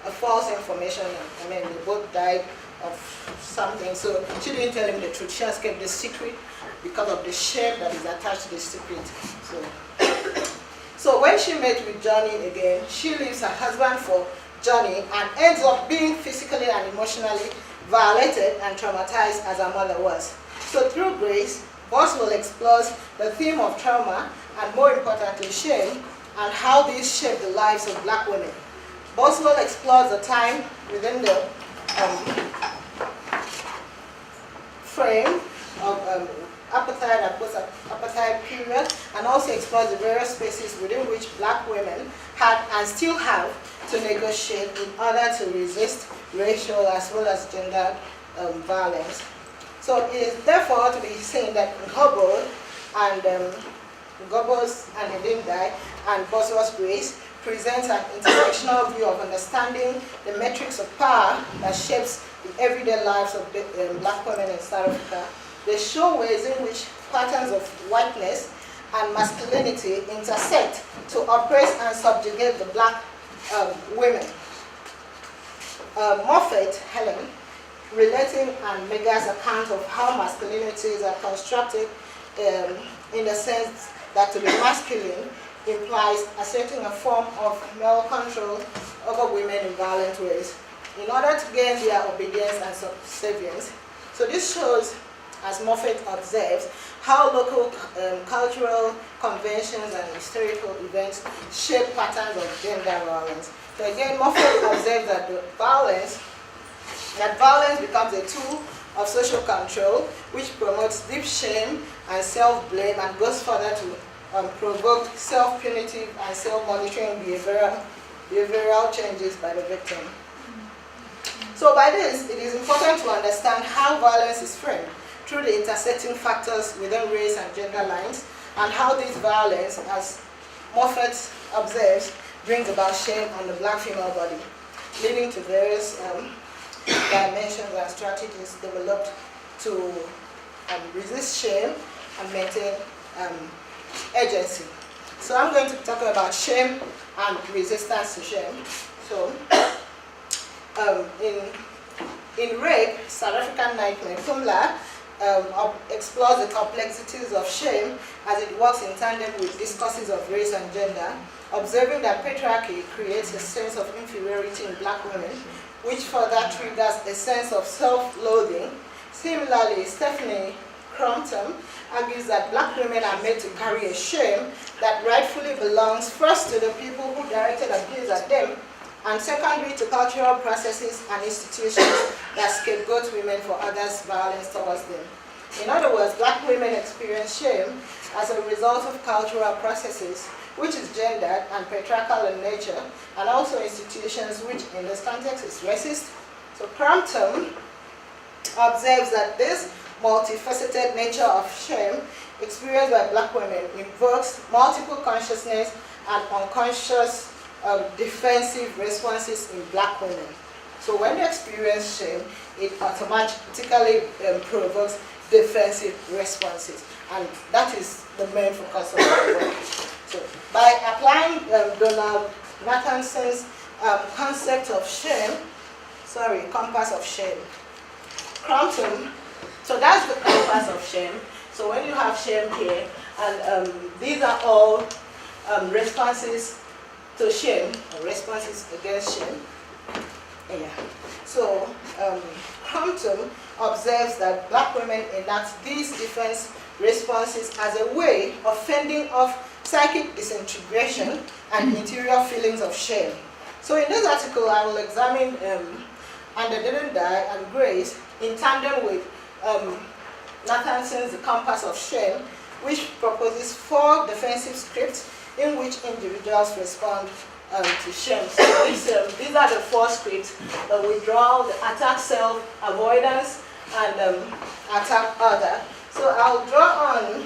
a false information. They both died of something. So she didn't tell him the truth. She has kept the secret because of the shame that is attached to the secret. So when she met with Johnny again, she leaves her husband for Johnny and ends up being physically and emotionally violated and traumatized as her mother was. So through Grace, Boswell explores the theme of trauma and, more importantly, shame, and how these shape the lives of black women. Boswell explores the time within the frame of apartheid and post-apartheid period, and also explores the various spaces within which black women had and still have to negotiate in order to resist racial as well as gender violence. So it is therefore to be seen that Ngobos and Ndindai and Boswell's Grace presents an intersectional view of understanding the metrics of power that shapes the everyday lives of black women in South Africa. They show ways in which patterns of whiteness and masculinity intersect to oppress and subjugate the black women. Moffat, Helen, relating and Mega's account of how masculinities are constructed in the sense that to be masculine implies asserting a form of male control over women in violent ways in order to gain their obedience and subservience. So this shows as Moffat observes, how local cultural conventions and historical events shape patterns of gender violence. So again, Moffat observes that violence becomes a tool of social control, which promotes deep shame and self-blame and goes further to provoke self-punitive and self-monitoring behavioral changes by the victim. So by this, it is important to understand how violence is framed through the intersecting factors within race and gender lines, and how this violence, as Moffat observes, brings about shame on the black female body, leading to various dimensions and strategies developed to resist shame and maintain agency. So I'm going to talk about shame and resistance to shame. So in Rape, South African Nightmare, Kumla explores the complexities of shame as it works in tandem with discourses of race and gender, observing that patriarchy creates a sense of inferiority in black women, which further triggers a sense of self-loathing. Similarly, Stephanie Crompton argues that black women are made to carry a shame that rightfully belongs first to the people who directed abuse at them, and secondly to cultural processes and institutions that scapegoat women for others' violence towards them. In other words, black women experience shame as a result of cultural processes, which is gendered and patriarchal in nature, and also institutions which in this context is racist. So Crompton observes that this multifaceted nature of shame experienced by black women invokes multiple consciousness and unconscious defensive responses in black women. So when they experience shame, it automatically provokes defensive responses, and that is the main focus of the work. So by applying Donald Nathanson's concept of shame, compass of shame, Crompton, so that's the compass of shame. So when you have shame here, and these are all responses to shame, or responses against shame. Yeah. So Crompton observes that black women enact these defense responses as a way of fending off psychic disintegration and interior feelings of shame. So in this article, I will examine And They Didn't Die and Grace in tandem with Nathanson's The Compass of Shame, which proposes 4 defensive scripts in which individuals respond to shame. So these are the 4 scripts: the withdrawal, the attack self, avoidance, and attack other. So I'll draw on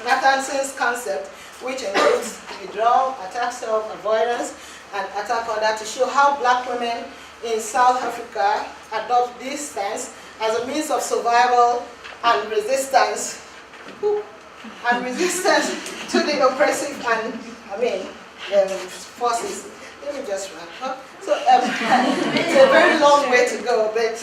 Nathanson's concept, which includes withdrawal, attack self, avoidance, and attack other, to show how black women in South Africa adopt this stance as a means of survival and resistance to the oppressive and, forces. Let me just wrap up. So it's a very long way to go, but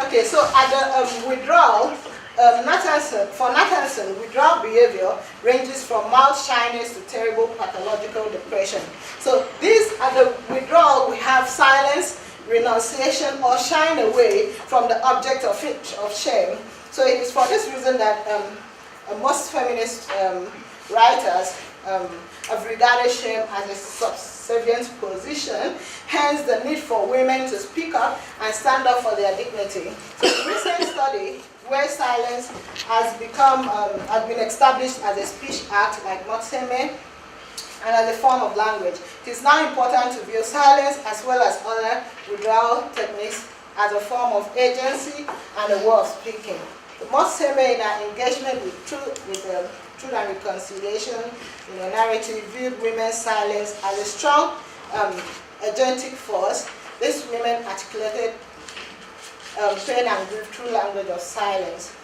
okay. So at the withdrawal, for Nathanson, withdrawal behavior ranges from mild shyness to terrible pathological depression. So these at the withdrawal, we have silence, renunciation, or shying away from the object of shame. So it is for this reason that most feminist writers have regarded shame as a subservient position, hence the need for women to speak up and stand up for their dignity. So a recent study where silence has been established as a speech act like Motsa and as a form of language, it is now important to view silence as well as other withdrawal techniques as a form of agency and a way of speaking. Motsa in our engagement with truth and reconciliation in a narrative viewed women's silence as a strong agentic force. These women articulated pain and grief through language of silence.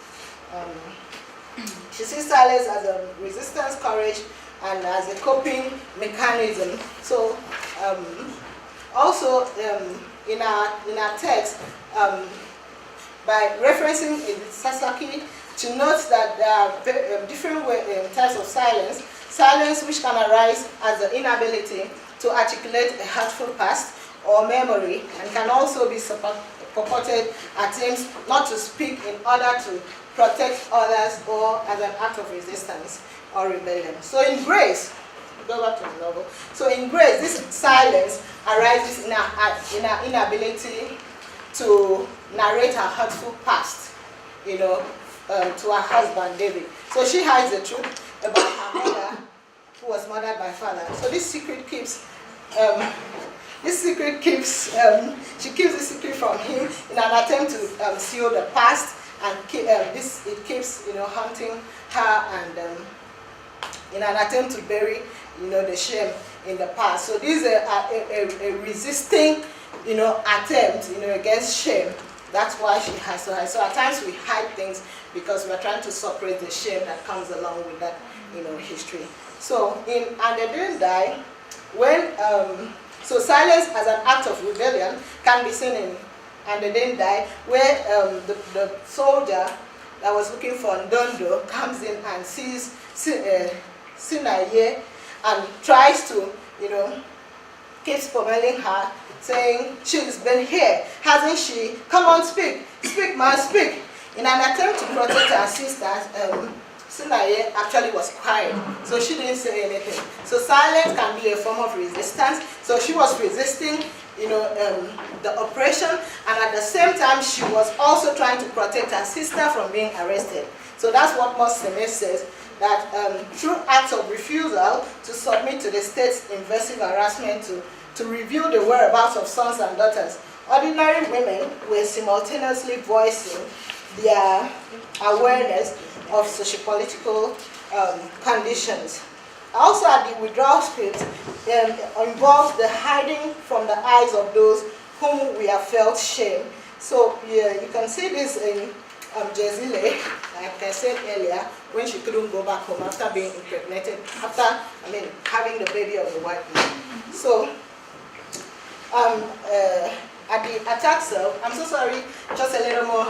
She sees silence as a resistance, courage, and as a coping mechanism. So also in our text, by referencing Sasaki, to note that there are different types of silence. Silence which can arise as the inability to articulate a hurtful past or memory, and can also be purported attempts not to speak in order to protect others, or as an act of resistance or rebellion. So in Grace, go back to the novel. So in Grace, this silence arises in her inability to narrate her hurtful past, to her husband David. So she hides the truth about her mother, who was murdered by father. So this secret keeps. She keeps the secret from him in an attempt to seal the past, and it keeps haunting her, and in an attempt to bury the shame in the past. So this is a resisting attempt against shame. That's why she has to hide. So at times we hide things because we are trying to suppress the shame that comes along with that history. So in And They Didn't Die, when so silence as an act of rebellion can be seen in And They Didn't Die, where the soldier that was looking for Ndondo comes in and sees Sihle and tries to, keeps pommeling her, saying, she's been here, hasn't she? Come on, speak, man, speak. In an attempt to protect her sisters, Sihle actually was quiet, so she didn't say anything. So silence can be a form of resistance. So she was resisting, the oppression, and at the same time, she was also trying to protect her sister from being arrested. So that's what Motsa says, that through acts of refusal to submit to the state's invasive harassment to reveal the whereabouts of sons and daughters, ordinary women were simultaneously voicing their awareness of sociopolitical conditions. Also, at the withdrawal script involves the hiding from the eyes of those whom we have felt shame. So yeah, you can see this in Sihle, like I said earlier, when she couldn't go back home after being impregnated, having the baby of the white man. So at the attack self, I'm so sorry, just a little more.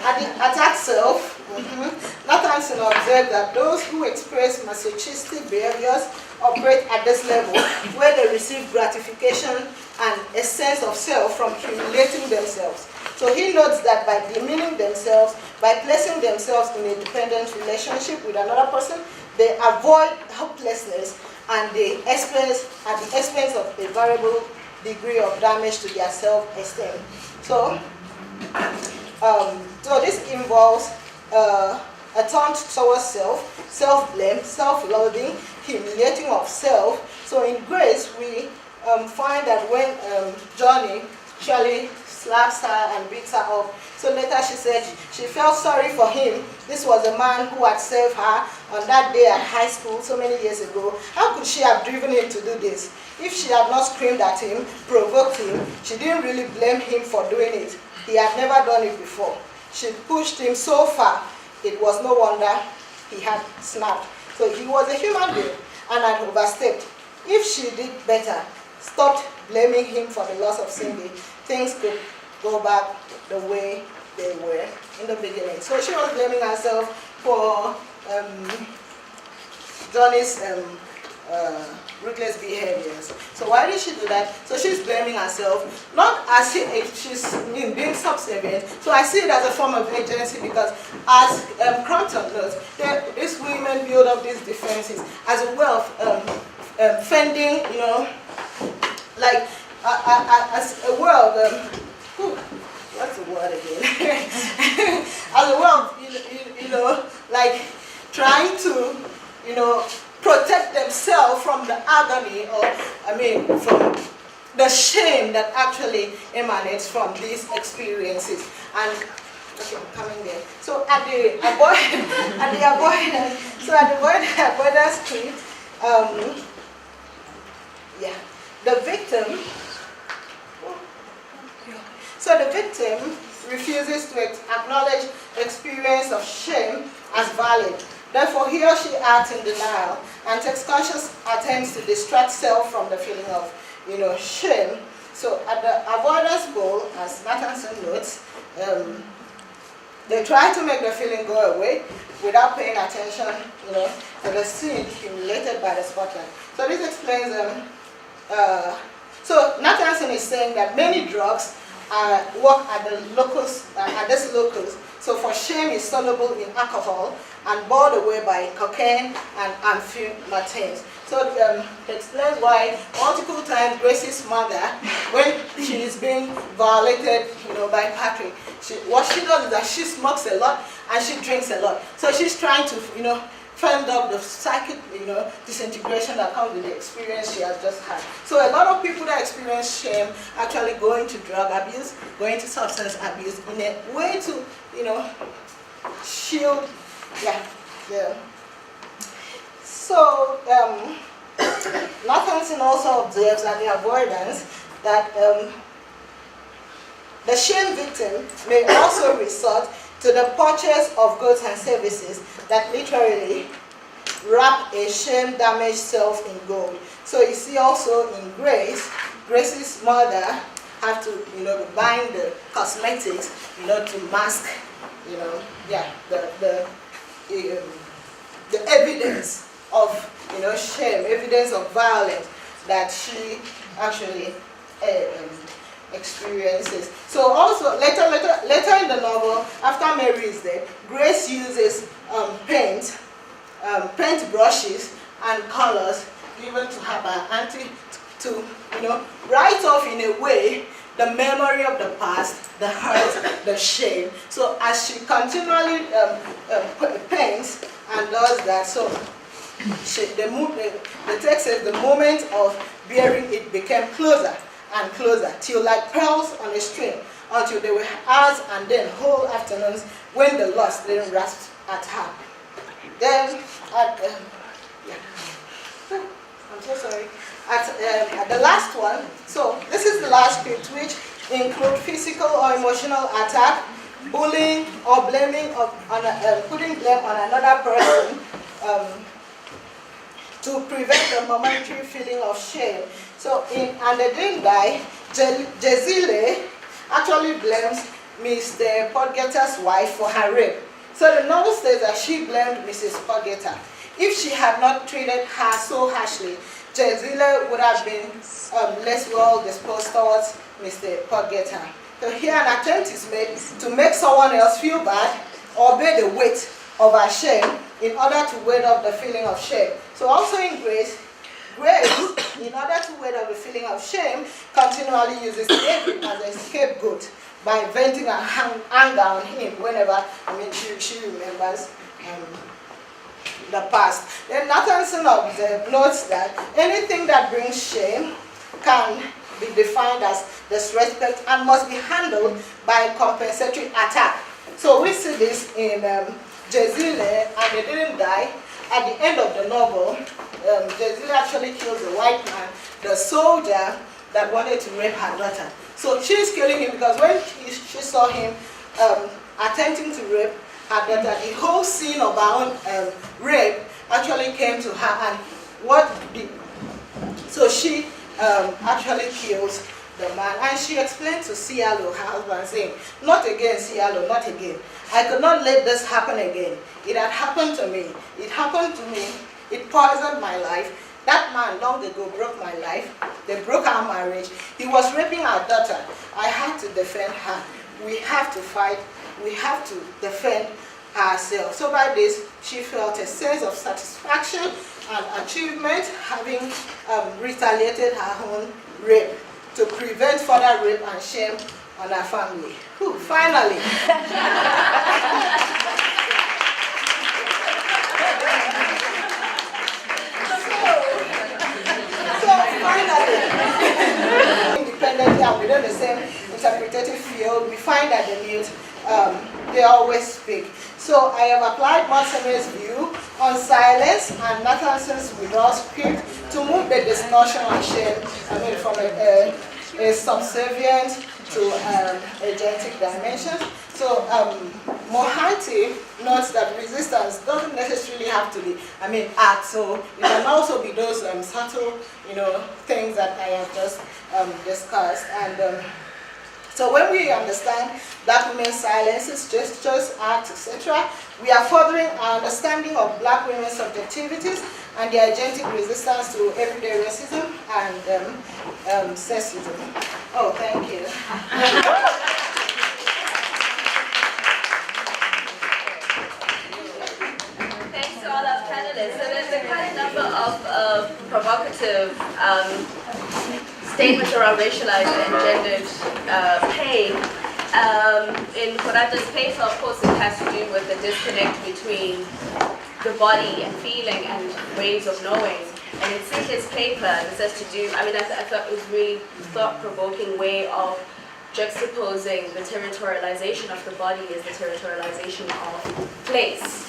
At the attack self, Nathanson observed that those who express masochistic behaviors operate at this level, where they receive gratification and a sense of self from humiliating themselves. So he notes that by demeaning themselves, by placing themselves in a dependent relationship with another person, they avoid helplessness and they experience at the expense of a variable degree of damage to their self-esteem. So this involves a turn towards self-blame, self-loathing, humiliating of self. So in Grace, we find that when Johnny actually slaps her and beats her up, so later she said she felt sorry for him. This was a man who had saved her on that day at high school so many years ago. How could she have driven him to do this? If she had not screamed at him, provoked him, she didn't really blame him for doing it. He had never done it before. She pushed him so far, it was no wonder he had snapped. So he was a human being and had overstepped. If she did better, stopped blaming him for the loss of Cindy, things could go back the way they were in the beginning. So she was blaming herself for Johnny's ruthless behaviors. So why did she do that? So she's blaming herself, not as if she's being subservient. So I see it as a form of agency because, as Crompton notes, these women build up these defenses as a way of fending, as a way of what's the word again? As a way of trying to protect themselves from the agony, or from the shame that actually emanates from these experiences. And okay, I'm coming there. So at the avoidance script, the victim. So the victim refuses to acknowledge the experience of shame as valid. Therefore, he or she acts in denial and takes conscious attempts to distract self from the feeling of, shame. So at the avoidance goal, as Nathanson notes, they try to make the feeling go away without paying attention, to the scene humiliated by the spotlight. So this explains, so Nathanson is saying that many drugs work at the locus, at this locus. So for shame is soluble in alcohol and bored away by cocaine and amphetamines. So it explains why multiple times Grace's mother, when she is being violated, by Patrick, what she does is that she smokes a lot and she drinks a lot. So she's trying to, fend up the psychic, disintegration that comes with the experience she has just had. So a lot of people that experience shame actually go into drug abuse, go into substance abuse in a way to, shield, yeah. So Nathanson also observes that the avoidance that the shame victim may also resort to the purchase of goods and services that literally wrap a shame-damaged self in gold. So you see also in Grace's mother have to, be buying the cosmetics, to mask, the evidence of, shame, evidence of violence that she actually experiences. So also later in the novel, after Mary is there, Grace uses paint brushes and colors given to her by auntie to write off in a way the memory of the past, the hurt, the shame. So as she continually paints and does that, so the text says the moment of bearing it became closer and closer, till like pearls on a string, until there were hours and then whole afternoons when the lust then rasped at her. Then, I'm so sorry. At the last one, so this is the last script, which include physical or emotional attack, bullying, or blaming putting blame on another person to prevent the momentary feeling of shame. So And They Didn't Die, Sihle actually blames Mr. Podgeta's wife for her rape. So the novel says that she blamed Mrs. Podgeta. If she had not treated her so harshly, Sihle would have been less well disposed towards Mr. Podgeta. So here an attempt is made to make someone else feel bad or bear the weight of her shame in order to ward off the feeling of shame. So also in Grace, in order to ward off the feeling of shame, continually uses David as a scapegoat by venting her anger on him whenever, she remembers the past. Then Nathanson notes that anything that brings shame can be defined as disrespect and must be handled by compensatory attack. So we see this in Sihle, And They Didn't Die. At the end of the novel, Sihle actually kills the white man, the soldier that wanted to rape her daughter. So she's killing him because when she saw him attempting to rape her daughter, the whole scene of her own rape actually came to her, and so she actually kills the man. And she explained to Sihle, her husband, saying, "Not again, Sihle, not again. I could not let this happen again. It had happened to me. It happened to me. It poisoned my life. That man long ago broke my life. They broke our marriage. He was raping our daughter. I had to defend her. We have to fight. We have to defend ourselves." So by this, she felt a sense of satisfaction and achievement, having retaliated her own rape to prevent further rape and shame on her family. Whew, finally. Independently and within the same interpretative field, we find that the mute, they always speak. So I have applied Motsa's view on silence and Nathanson's withdrawal script to move the distortion on shame, from a subservient to agentic dimension. So Mohanty notes that resistance doesn't necessarily have to be, act. So it can also be those subtle, things that I have just discussed. And so when we understand Black women's silences, gestures, acts, etc., we are furthering our understanding of Black women's subjectivities and their agentic resistance to everyday racism and sexism. Oh, thank you. Thanks to all our panelists. So there's a quite a number of provocative statements around racialized and gendered pain. In Gorata's paper, of course, it has to do with the disconnect between the body and feeling and ways of knowing. And in Sihle's paper, this has to do, I thought it was really thought-provoking way of juxtaposing the territorialization of the body as the territorialization of place.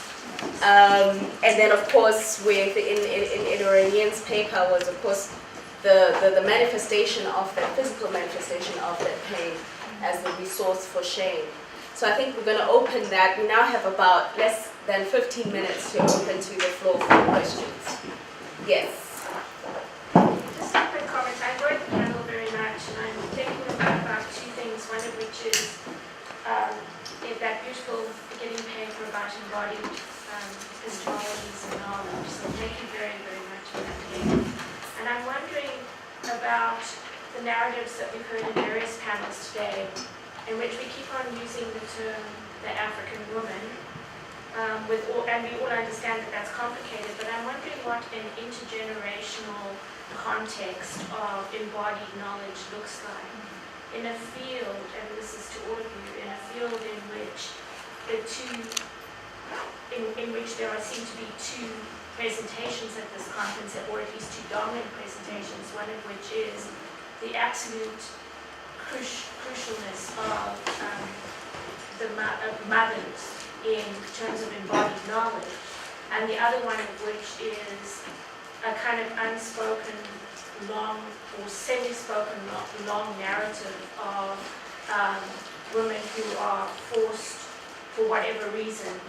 And then, of course, with in Idorenyin's paper was, of course, the manifestation of that physical manifestation of that pain as the resource for shame. So I think we're going to open that. We now have about less than 15 minutes to open to the floor for questions. Yes. Just a quick comment. I enjoyed the panel very much, and I'm thinking about two things. One of which is that beautiful beginning paper about embodied epistemologies and knowledge. So thank you very, very much for that paper. And I'm wondering about the narratives that we've heard in various panels today, in which we keep on using the term the African woman, and we all understand that that's complicated, but I'm wondering what an intergenerational context of embodied knowledge looks like. In a field, and this is to all of you, in a field in which there seem to be two presentations at this conference, or at least two dominant presentations, one of which is the absolute crucialness of the mothers in terms of embodied knowledge, and the other one of which is a kind of unspoken, long or semi-spoken long narrative of women who are forced, for whatever reason,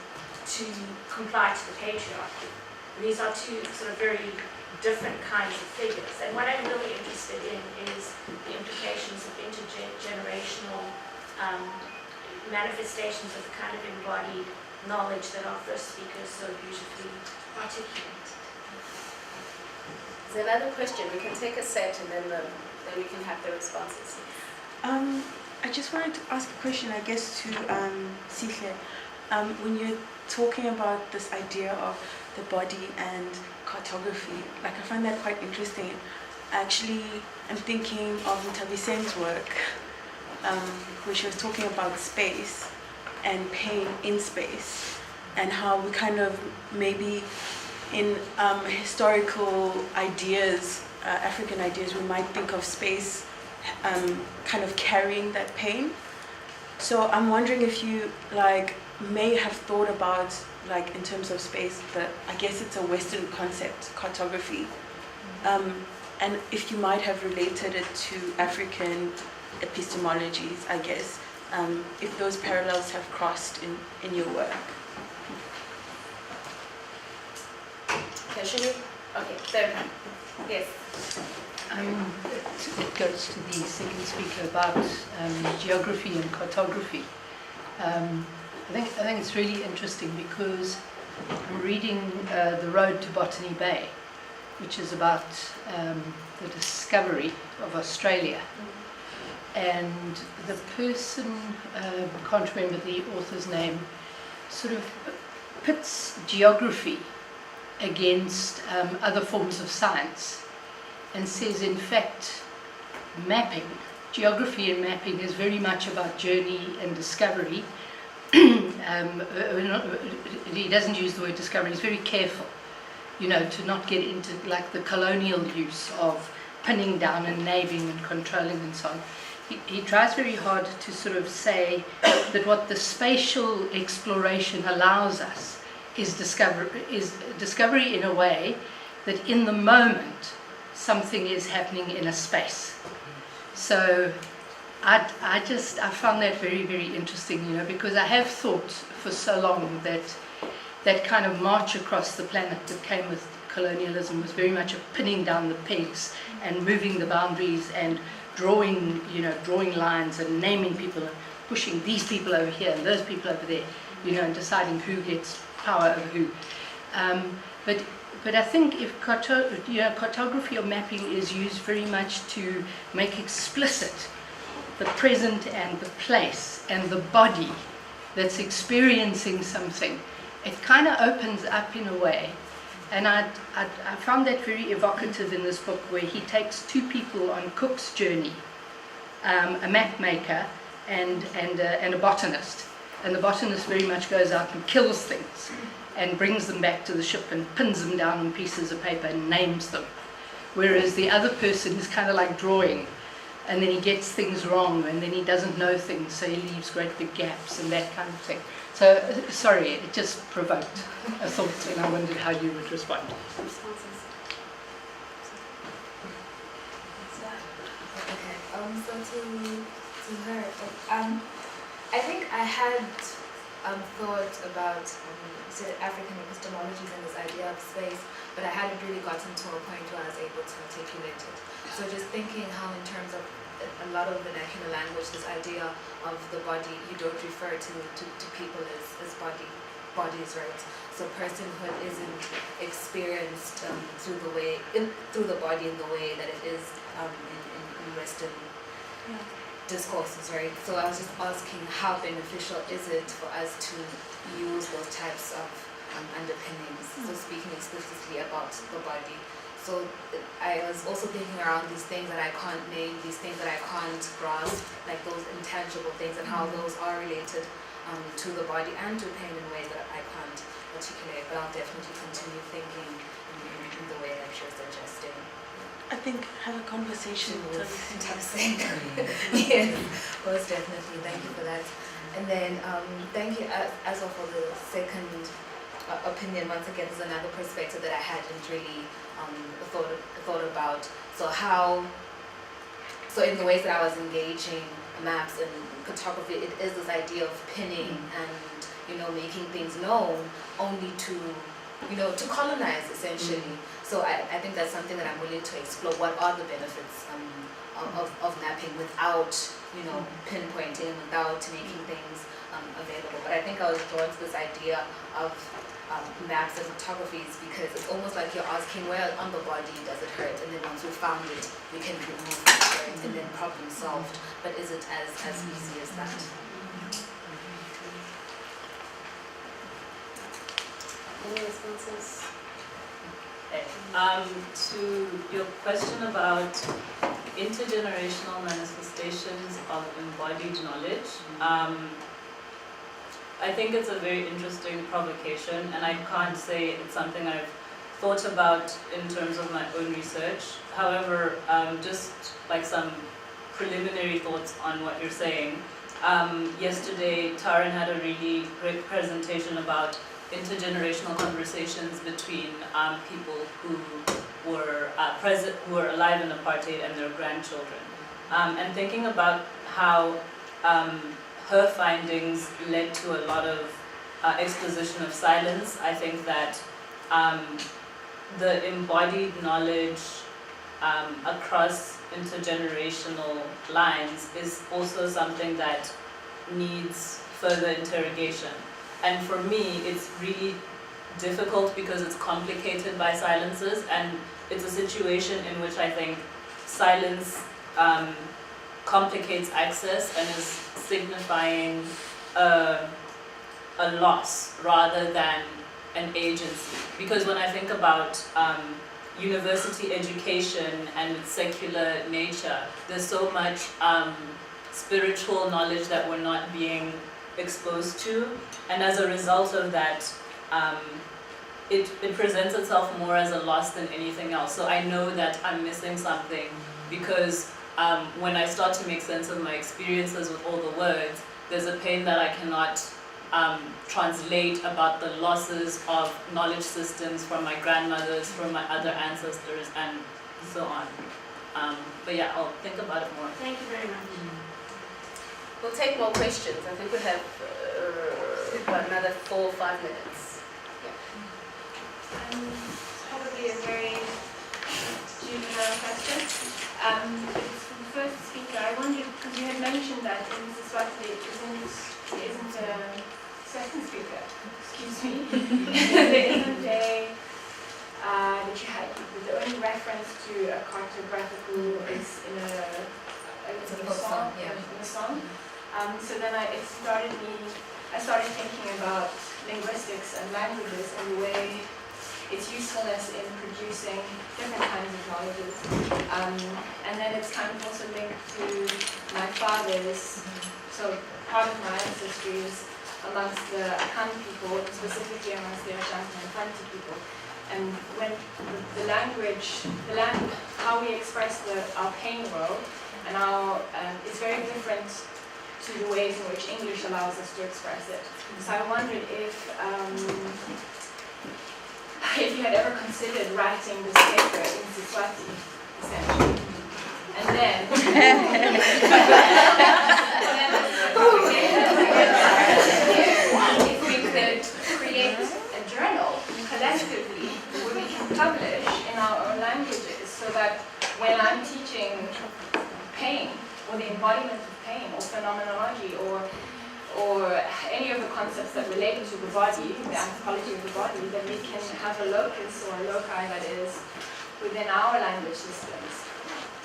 to comply to the patriarchy. And these are two sort of very different kinds of figures. And what I'm really interested in is the implications of intergenerational manifestations of the kind of embodied knowledge that our first speaker so beautifully articulated. Is there another question? We can take a set and then we can have the responses. I just wanted to ask a question, I guess, to Sihle. When you're talking about this idea of the body and cartography, like I find that quite interesting. Actually, I'm thinking of Ntabisen's work, where she was talking about space and pain in space, and how we kind of maybe in historical ideas, African ideas, we might think of space kind of carrying that pain. So I'm wondering if you may have thought about, in terms of space, that I guess it's a Western concept, cartography, and if you might have related it to African epistemologies, I guess, if those parallels have crossed in your work. Okay, should you? Okay, there. Yes. It goes to the second speaker about geography and cartography. I think it's really interesting because I'm reading The Road to Botany Bay, which is about the discovery of Australia. And the person, can't remember the author's name, sort of pits geography against other forms of science and says, in fact, mapping, geography and mapping is very much about journey and discovery. He doesn't use the word discovery, he's very careful, to not get into the colonial use of pinning down and naming and controlling and so on. He tries very hard to sort of say that what the spatial exploration allows us is discovery in a way that in the moment something is happening in a space. So I found that very, very interesting, because I have thought for so long that kind of march across the planet that came with colonialism was very much a pinning down the pegs and moving the boundaries and drawing lines and naming people and pushing these people over here and those people over there, and deciding who gets power over who. But I think if cartography or mapping is used very much to make explicit the present and the place and the body that's experiencing something, it kind of opens up in a way. And I found that very evocative in this book, where he takes two people on Cook's journey, a map maker and a botanist. And the botanist very much goes out and kills things and brings them back to the ship and pins them down on pieces of paper and names them. Whereas the other person is kind of like drawing, and then he gets things wrong, and then he doesn't know things, so he leaves great big gaps and that kind of thing. So, sorry, it just provoked a thought, and I wondered how you would respond. Okay, so to her, I think I had thought about African epistemologies and this idea of space, but I hadn't really gotten to a point where I was able to articulate it. So just thinking how in terms of a lot of vernacular language, this idea of the body, you don't refer to people as bodies, right? So personhood isn't experienced through the body in the way that it is in Western discourses, right? So I was just asking, how beneficial is it for us to use those types of underpinnings? So speaking explicitly about the body. So I was also thinking around these things that I can't name, these things that I can't grasp, like those intangible things, and how those are related to the body and to pain in ways that I can't articulate. But I'll definitely continue thinking in the way that you're suggesting. I think have a conversation. Interesting. Yes, most definitely. Thank you for that. And then thank you as well for the second opinion. Once again, there's another perspective that I hadn't really thought about. So in the ways that I was engaging maps and cartography, it is this idea of pinning and making things known only to colonize, essentially. So I think that's something that I'm willing to explore. What are the benefits of mapping without pinpointing and without making things available? But I think I was drawn to this idea of maps and cartographies, because it's almost like you're asking, where on the body does it hurt, and then once we found it, we can remove it, right? And then problem solved. But is it as easy as that? Any responses? Okay. To your question about intergenerational manifestations of embodied knowledge, I think it's a very interesting provocation, and I can't say it's something I've thought about in terms of my own research. However, just like some preliminary thoughts on what you're saying. Yesterday, Taran had a really great presentation about intergenerational conversations between people who were who were alive in apartheid and their grandchildren, and thinking about how her findings led to a lot of exposition of silence. I think that the embodied knowledge across intergenerational lines is also something that needs further interrogation. And for me, it's really difficult because it's complicated by silences, and it's a situation in which I think silence complicates access and is signifying a loss rather than an agency. Because when I think about university education and its secular nature, there's so much spiritual knowledge that we're not being exposed to, and as a result of that, it presents itself more as a loss than anything else. So I know that I'm missing something, because when I start to make sense of my experiences with all the words, there's a pain that I cannot translate about the losses of knowledge systems from my grandmothers, from my other ancestors, and so on. But yeah, I'll think about it more. Thank you very much. We'll take more questions. I think we have about another 4 or 5 minutes. Probably a very juvenile question. It's for the first speaker. I wondered, because you had mentioned that in Siswati there isn't a second speaker. Excuse me. There isn't a that you had. The only reference to a cartographical is in a It's a in the folk song, song. yeah. In the song. So then I started thinking about linguistics and languages and the way its usefulness in producing different kinds of knowledges. And then it's kind of also linked to my father's, so part of my ancestry is amongst the Afem people, specifically amongst the Ashanti and Fanti people. And when the language, how we express our pain world, and it's very different to the ways in which English allows us to express it. So I wondered if you had ever considered writing this paper in Siswati, essentially. And then, if we could create a journal collectively where we can publish in our own languages, so that when I'm teaching pain, or the embodiment of pain, or phenomenology, or any of the concepts that relate to the body, the anthropology of the body, then we can have a locus or a loci that is within our language systems.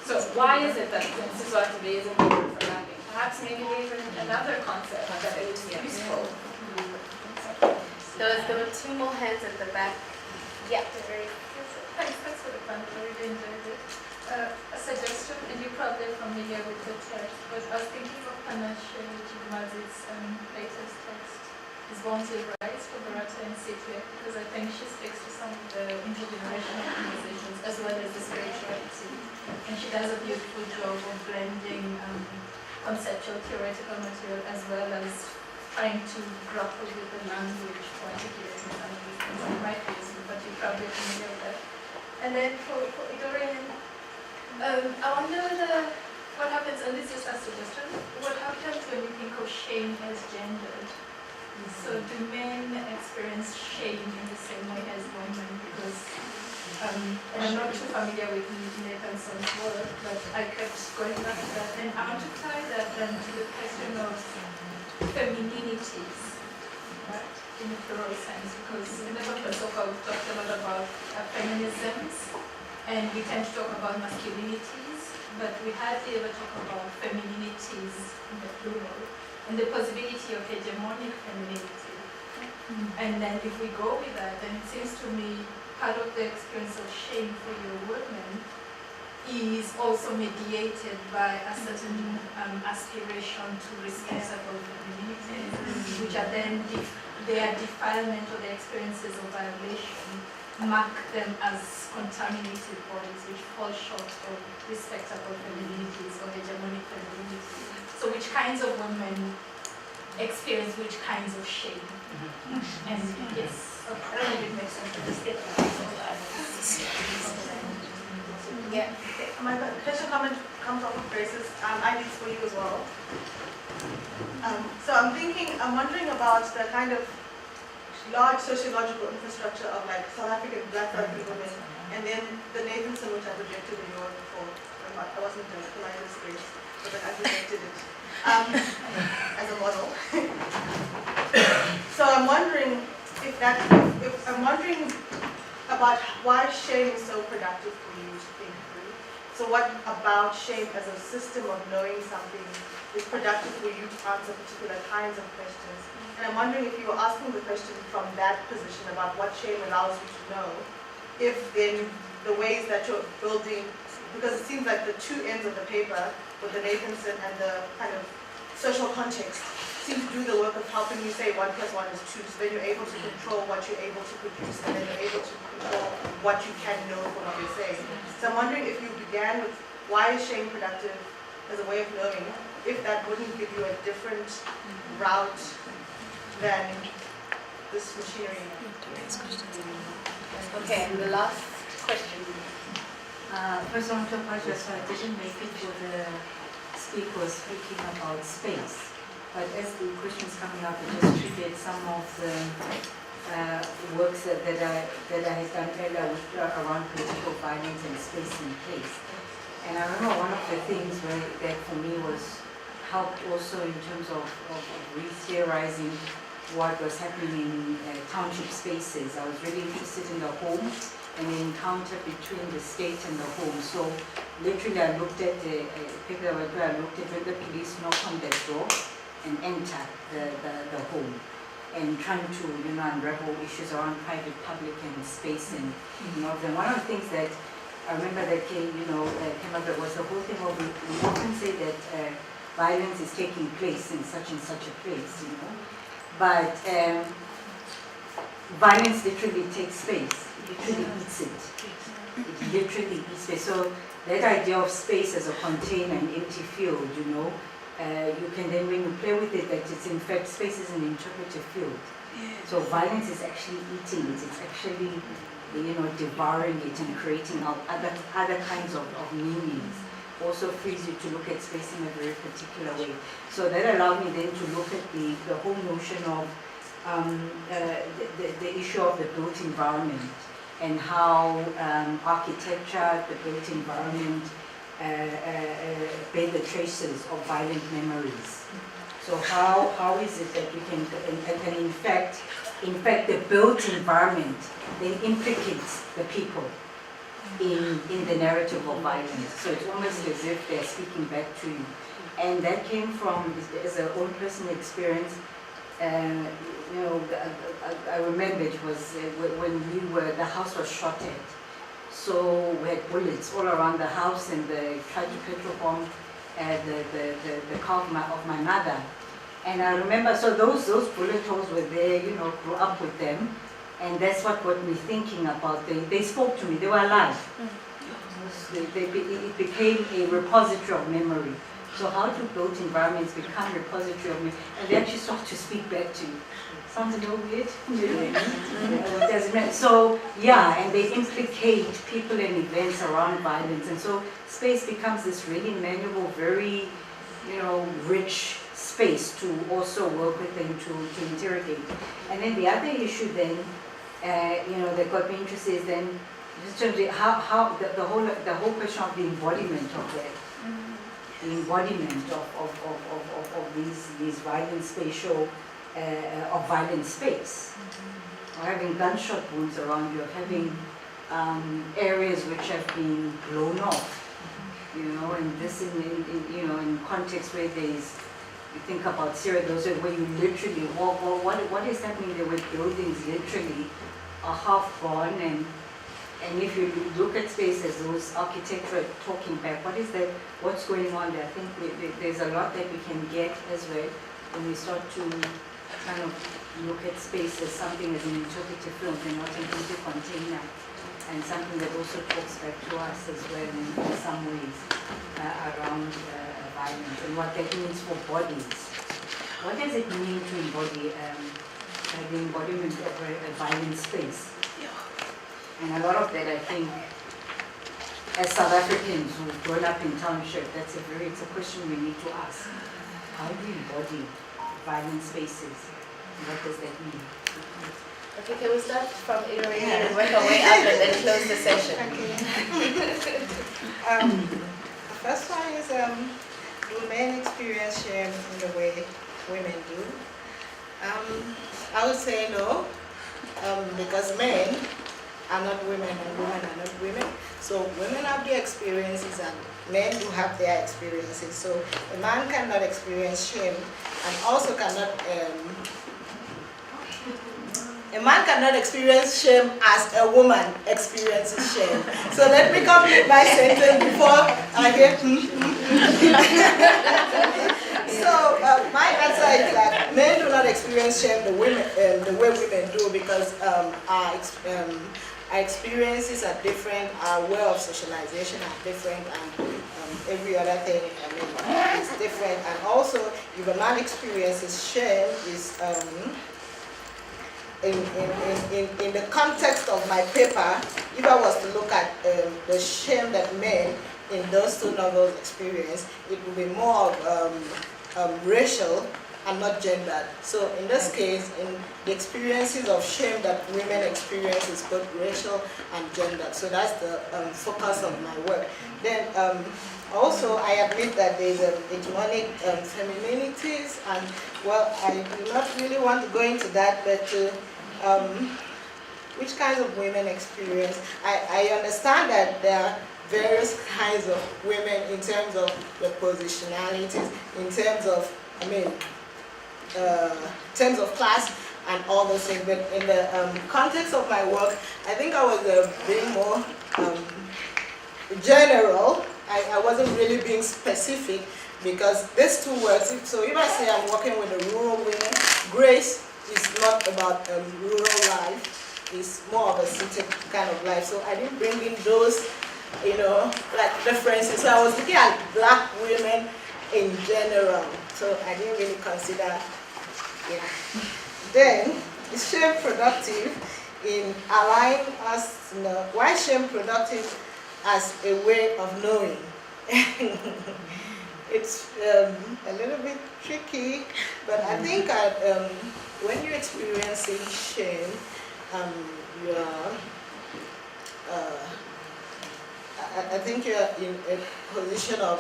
So why is it that Siswati isn't overlapping? Perhaps maybe there's another concept that is useful. There were two more hands at the back. Yeah, very. Thanks for the fun. I really enjoyed it. A suggestion, and you're probably familiar with the text, but I was thinking of Panache Chidmazi's latest text, is Born to Rise for Gorata and Sihle, because I think she speaks to some of the intergenerational conversations as well as the spirituality. And she does a beautiful job of blending conceptual, theoretical material as well as trying to grapple with the language for articulating some of these things. It might be useful, but you're probably familiar with that. And then for Idorenyin, I wonder what happens, and this is a suggestion, what happens when we think of shame as gendered? So do men experience shame in the same way as women? Because and I'm not too familiar with Nathanson's work, but I kept going back to that. And I want to tie that then to the question of femininities, right, in a plural sense, because in the book we've talked a lot about feminisms, and we tend to talk about masculinities, but we hardly ever talk about femininities in the plural, and the possibility of hegemonic femininity. And then if we go with that, then it seems to me part of the experience of shame for your women is also mediated by a certain aspiration to respectable femininity, which are then their defilement or the experiences of violation mark them as contaminated bodies which fall short of respectable femininities or hegemonic femininity. So which kinds of women experience which kinds of shame? And yes, I don't know if it makes sense to just get Yeah. My question comes off of Grace's. I think it's for you as well. So I'm wondering about the kind of large sociological infrastructure of like South African Black women, and then the Nathanson, which I rejected in your before. I wasn't the politest Grace, but then I rejected it as a model. So I'm wondering I'm wondering about why shame is so productive for you to think through. So what about shame as a system of knowing something is productive for you to answer particular kinds of questions? And I'm wondering if you were asking the question from that position about what shame allows you to know, if in the ways that you're building, because it seems like the two ends of the paper with the Nathanson and the kind of social context seem to do the work of helping you say 1 + 1 is 2, so then you're able to control what you're able to produce, and then you're able to control what you can know from what you're saying. So I'm wondering if you began with why is shame productive as a way of knowing, if that wouldn't give you a different route than this machinery. Okay, and the last question. First, I want to apologize, so I didn't make it for the speaker was speaking about space. But as the questions coming up, it just triggered some of the works that I had done earlier around political violence and space and place. And I remember one of the things that for me was helped also in terms of re-theorizing what was happening in township spaces. I was really interested in the home and the encounter between the state and the home. So literally I looked at a paper where I looked at when the police knock on the door and enter the home, and trying to, you know, unravel issues around private, public, and space, and you know, then one of the things that I remember that came, you know, came up was the whole thing of we often say that violence is taking place in such and such a place, you know, but violence literally takes space. It literally eats it. It literally eats space. So that idea of space as a container, an empty field, you know, you can then, when you play with it, that it's in fact space is an interpretive field. So violence is actually eating it. It's actually, you know, devouring it and creating other kinds of meanings. Also frees you to look at space in a very particular way. So that allowed me then to look at the whole notion of the issue of the built environment, and how architecture, the built environment, bear the traces of violent memories. So how is it that we can, and in fact the built environment then implicates the people in the narrative of violence. So it's almost as if they're speaking back to you. And that came from, as an own personal experience, you know, I remember it was when the house was shot at. So we had bullets all around the house, and they tried to petrol bomb the car of my mother. And I remember, so those bullet holes were there, you know, grew up with them. And that's what got me thinking about. They spoke to me, they were alive. It became a repository of memory. So how do built environments become repository of memory? And they actually start to speak back to you. Sounds a little weird. So yeah, and they implicate people and events around violence. And so space becomes this really malleable, very, you know, rich space to also work with and to interrogate. And then the other issue then, you know, that got me interested is then just terms of how the whole question of the embodiment of that. The embodiment of these violent spatial, of violent space. Or having gunshot wounds around you, of having areas which have been blown off, you know, and this you know, in context where there's, you think about Syria, those are where you literally, what is happening there with buildings literally are half gone, and if you look at space as those architecture talking back, what is that, what's going on there? I think there's a lot that we can get as well when we start to kind of look at space as something as an interpretive field and not an empty container, and something that also talks back to us as well in some ways around violence and what that means for bodies. What does it mean to embody the embodiment of a violent space? And a lot of that, I think, as South Africans who've grown up in township, it's a question we need to ask. How do you embody violent spaces? What does that mean? Okay, can we start from Idorenyin and work our way up and then close the session? Okay. The first one is, do men experience shame in the way women do? I would say no, because men are not women and women are not women. So women have their experiences and men do have their experiences. So a man cannot experience shame and also cannot, a man cannot experience shame as a woman experiences shame. So let me complete my sentence before I get So my answer is that men do not experience shame the way women do, because our experiences are different, our way of socialization are different, and every other thing is different. And also, if a man experiences shame, is in the context of my paper, if I was to look at the shame that men in those two novels experience, it would be more of racial and not gendered. So in this case, in the experiences of shame that women experience is both racial and gendered. So that's the focus of my work. Then also I admit that there's hegemonic femininities, and well, I do not really want to go into that, but which kinds of women experience? I understand that various kinds of women in terms of the positionalities, in terms of, in terms of class and all those things. But in the context of my work, I think I was being more general. I wasn't really being specific, because these two words, so if I say I'm working with a rural women, grace is not about rural life, it's more of a city kind of life. So I didn't bring in those, like references. So I was looking at black women in general. So I didn't really consider, Then, is shame productive in allowing us to know? Why shame productive as a way of knowing? It's a little bit tricky, but I think when you're experiencing shame, I think you're in a position of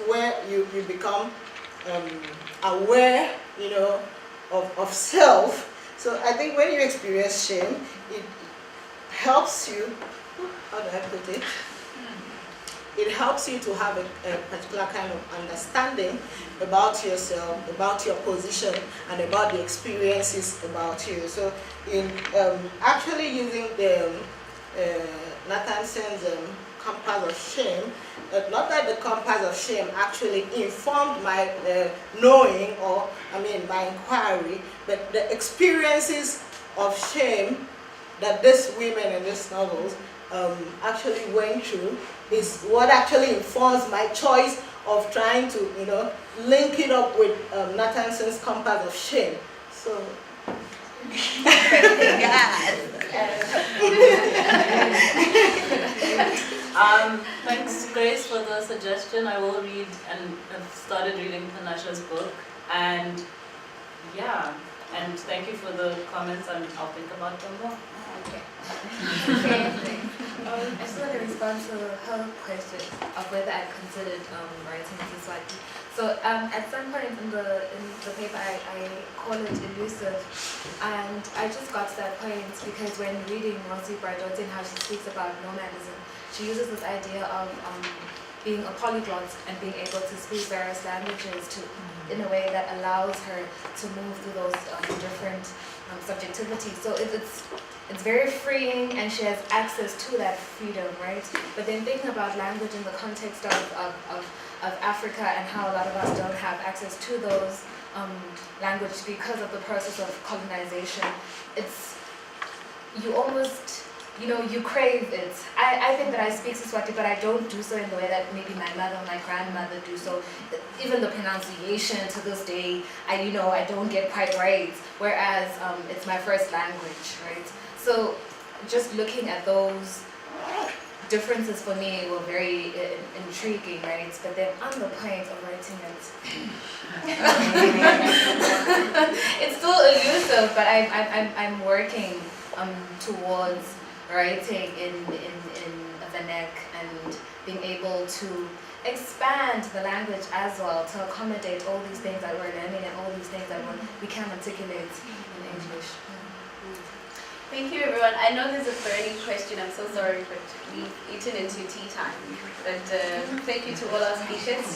where you become aware, of self. So I think when you experience shame, it helps you, how do I put it? It helps you to have a particular kind of understanding about yourself, about your position, and about the experiences about you. So in actually using the Nathanson's compass of shame, not that the compass of shame actually informed my knowing, or my inquiry, but the experiences of shame that these women in these novels actually went through is what actually informs my choice of trying to, link it up with Nathanson's compass of shame. So. Thanks, Grace, for the suggestion. I will read, and I've started reading Panasha's book, and and thank you for the comments, and I'll think about them more. Okay. I just want to respond to her question of whether I considered writing Siswati. So at some point in the paper, I call it elusive, and I just got to that point because when reading Rosie Bardot and how she speaks about nomadism, she uses this idea of being a polyglot and being able to speak various languages in a way that allows her to move through those different subjectivities. So it's very freeing, and she has access to that freedom, right? But then thinking about language in the context of Africa and how a lot of us don't have access to those language because of the process of colonization, you almost, you crave it. I think that I speak Siswati, but I don't do so in the way that maybe my mother and my grandmother do so. Even the pronunciation to this day, I don't get quite right, whereas it's my first language, right? So just looking at those differences for me were very intriguing, right? But then on the point of writing it, it's still elusive, but I'm working towards writing in Vanek and being able to expand the language as well to accommodate all these things that we're learning and all these things that we can't articulate in English. Thank you, everyone. I know there's a burning question. I'm so sorry, but we've eaten into tea time. But thank you to all our speakers.